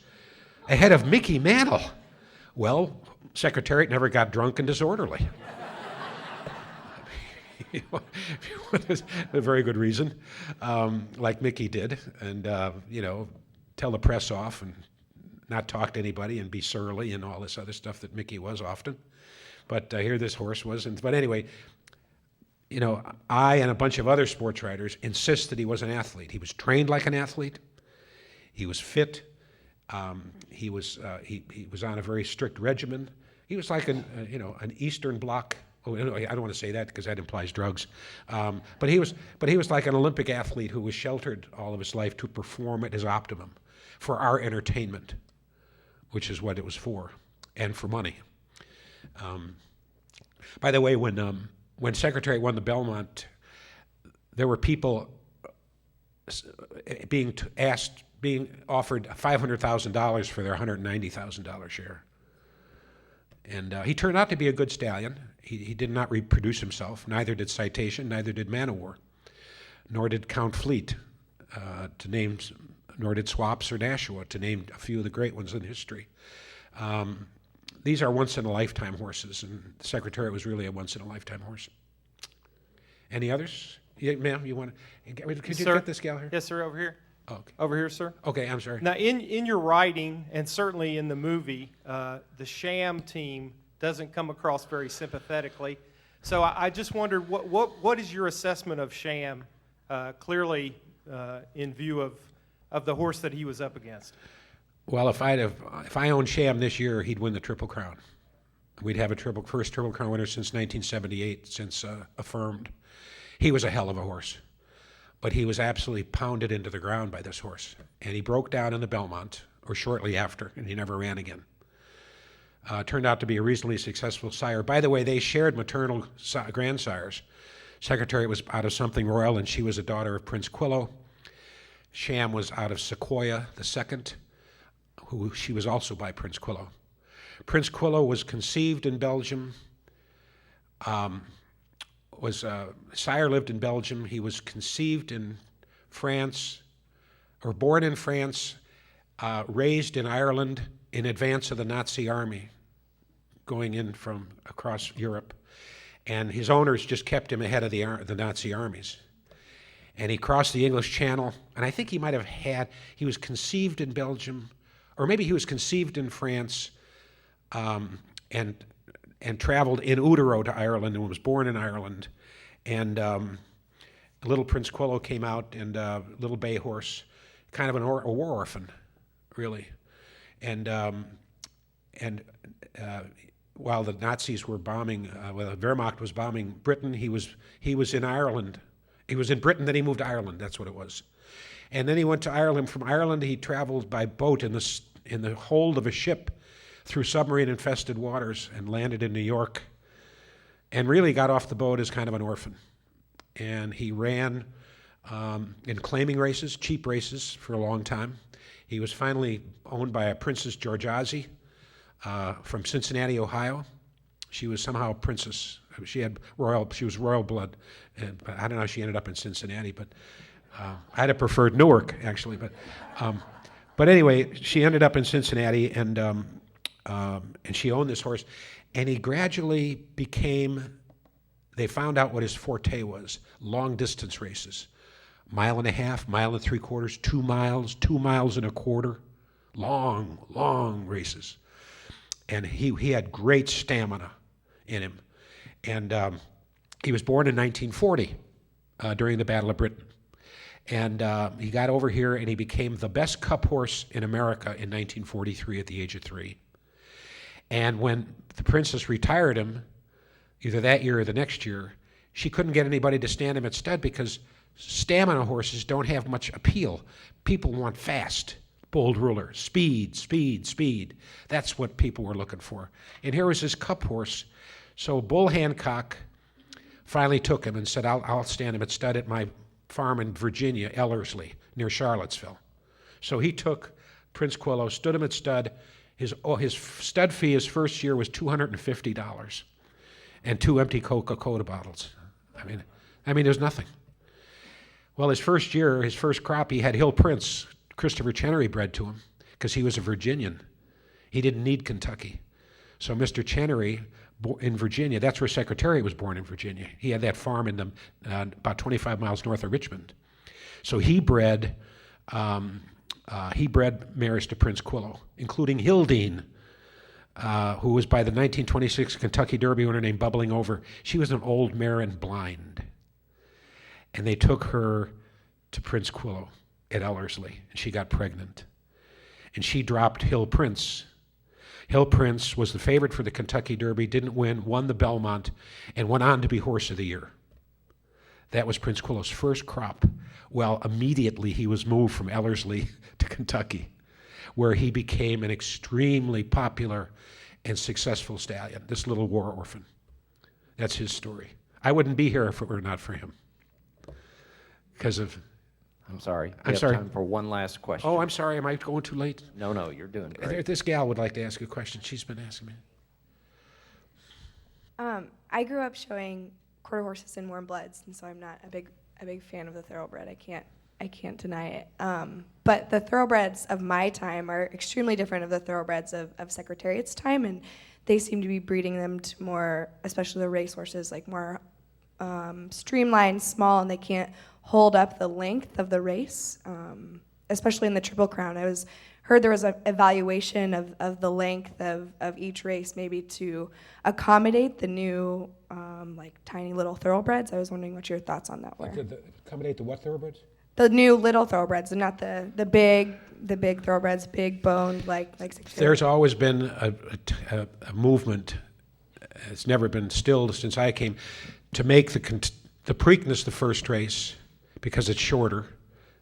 D: ahead of Mickey Mantle? Well, Secretariat never got drunk and disorderly. A very good reason, like Mickey did, and tell the press off and not talk to anybody and be surly and all this other stuff that Mickey was often. But here this horse was, but anyway, I and a bunch of other sports writers insist that he was an athlete. He was trained like an athlete. He was fit. He was on a very strict regimen. He was like an Eastern Bloc. Oh, I don't want to say that because that implies drugs. But he was like an Olympic athlete who was sheltered all of his life to perform at his optimum for our entertainment, which is what it was for, and for money. By the way, when Secretariat won the Belmont, there were people being offered $500,000 for their $190,000 share. And he turned out to be a good stallion. He did not reproduce himself. Neither did Citation, neither did Man o' War, nor did Count Fleet, nor did Swaps or Nashua, to name a few of the great ones in history. These are once-in-a-lifetime horses, and the Secretariat was really a once-in-a-lifetime horse. Any others? Yeah, ma'am, you want to? Could you get this gal here?
J: Yes, sir, over here.
D: Oh, okay.
J: Over here, sir.
D: Okay, I'm sorry.
J: Now, in your writing, and certainly in the movie, the Sham team doesn't come across very sympathetically. So I just wondered, what is your assessment of Sham, clearly in view of the horse that he was up against?
D: Well, if I owned Sham this year, he'd win the Triple Crown. We'd have first Triple Crown winner since 1978, since affirmed. He was a hell of a horse. But he was absolutely pounded into the ground by this horse. And he broke down in the Belmont or shortly after, and he never ran again. Turned out to be a reasonably successful sire. By the way, they shared maternal grandsires. Secretariat was out of Something Royal, and she was a daughter of Prince Quillo. Sham was out of Sequoia II, who she was also by Prince Quillo. Prince Quillo was conceived in Belgium, sire lived in Belgium. He was conceived in France, or born in France, raised in Ireland in advance of the Nazi army going in from across Europe. And his owners just kept him ahead of the Nazi armies. And he crossed the English Channel, and I think he was conceived in Belgium, or maybe he was conceived in France, and traveled in utero to Ireland and was born in Ireland. And little Prince Quillo came out, and little bay horse, kind of a war orphan, really. And while the Nazis were bombing, while the Wehrmacht was bombing Britain, he was in Ireland. He was in Britain, then he moved to Ireland. That's what it was. And then he went to Ireland. From Ireland, he traveled by boat in the hold of a ship through submarine-infested waters and landed in New York, and really got off the boat as kind of an orphan. And he ran in claiming races, cheap races, for a long time. He was finally owned by a Princess Georgiazzi from Cincinnati, Ohio. She was somehow a princess. She was royal blood. But I don't know how she ended up in Cincinnati, but I'd have preferred Newark, actually. But anyway, she ended up in Cincinnati, and she owned this horse. And he gradually became, they found out what his forte was, long-distance races. 1.5 miles, 1.75 miles, 2 miles, 2 miles and a quarter. Long races. And he had great stamina in him. And he was born in 1940 during the Battle of Britain. And he got over here and he became the best cup horse in America in 1943 at the age of 3. And when the princess retired him, either that year or the next year, she couldn't get anybody to stand him at stud because stamina horses don't have much appeal. People want fast, bold ruler, speed. That's what people were looking for. And here was his cup horse. So Bull Hancock finally took him and said, I'll stand him at stud at my farm in Virginia, Ellerslie, near Charlottesville. So he took Prince Quillo, stood him at stud. His stud fee his first year was $250 and 2 empty Coca-Cola bottles. I mean, there's nothing. Well, his first year, his first crop, he had Hill Prince, Christopher Chenery, bred to him because he was a Virginian. He didn't need Kentucky. So Mr. Chenery in Virginia, that's where Secretariat was born, in Virginia. He had that farm in about 25 miles north of Richmond. So he bred mares to Prince Quillo, including Hildine, who was by the 1926 Kentucky Derby winner named Bubbling Over. She was an old mare and blind. And they took her to Prince Quillo at Ellerslie, and she got pregnant. And she dropped Hill Prince. Hill Prince was the favorite for the Kentucky Derby, didn't win, won the Belmont, and went on to be Horse of the Year. That was Prince Quillo's first crop. Well, immediately he was moved from Ellerslie to Kentucky, where he became an extremely popular and successful stallion, this little war orphan. That's his story. I wouldn't be here if it were not for him. Because of...
B: I'm sorry.
D: I'm sorry.
B: Time for one last question.
D: Oh, I'm sorry. Am I going too late?
B: No, you're doing great.
D: This gal would like to ask a question. She's been asking me.
K: I grew up showing quarter horses and warm bloods, and so I'm not a big fan of the thoroughbred. I can't deny it. But the thoroughbreds of my time are extremely different of the thoroughbreds of Secretariat's time, and they seem to be breeding them to more, especially the racehorses, like more streamlined, small, and they can't hold up the length of the race, especially in the Triple Crown. I heard there was an evaluation of the length of each race, maybe to accommodate the new like tiny little thoroughbreds. I was wondering what your thoughts on that were.
D: Accommodate the what thoroughbreds?
K: The new little thoroughbreds, and not the big thoroughbreds, big boned like Secretariat.
D: There's always been a movement. It's never been stilled since I came, to make the Preakness the first race because it's shorter,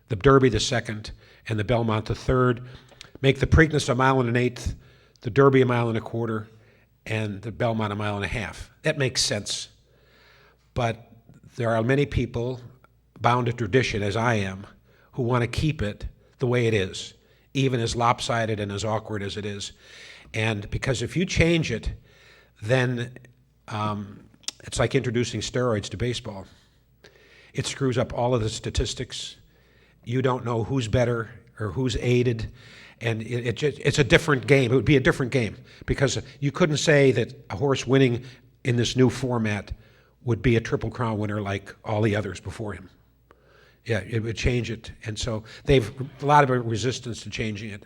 D: the Derby the second, and the Belmont the third, make the Preakness a 1.125 miles, the Derby a 1.25 miles, and the Belmont a 1.5 miles. That makes sense. But there are many people bound to tradition, as I am, who want to keep it the way it is, even as lopsided and as awkward as it is. And because if you change it, then it's like introducing steroids to baseball. It screws up all of the statistics. You don't know who's better or who's aided, and it's a different game. It would be a different game because you couldn't say that a horse winning in this new format would be a Triple Crown winner like all the others before him. Yeah, it would change it, and so they've a lot of resistance to changing it,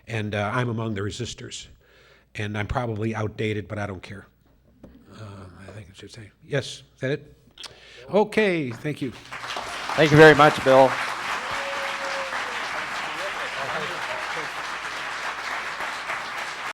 D: and I'm among the resistors, and I'm probably outdated, but I don't care. I think it should say yes. Is that it? Okay, thank you.
B: Thank you very much, Bill.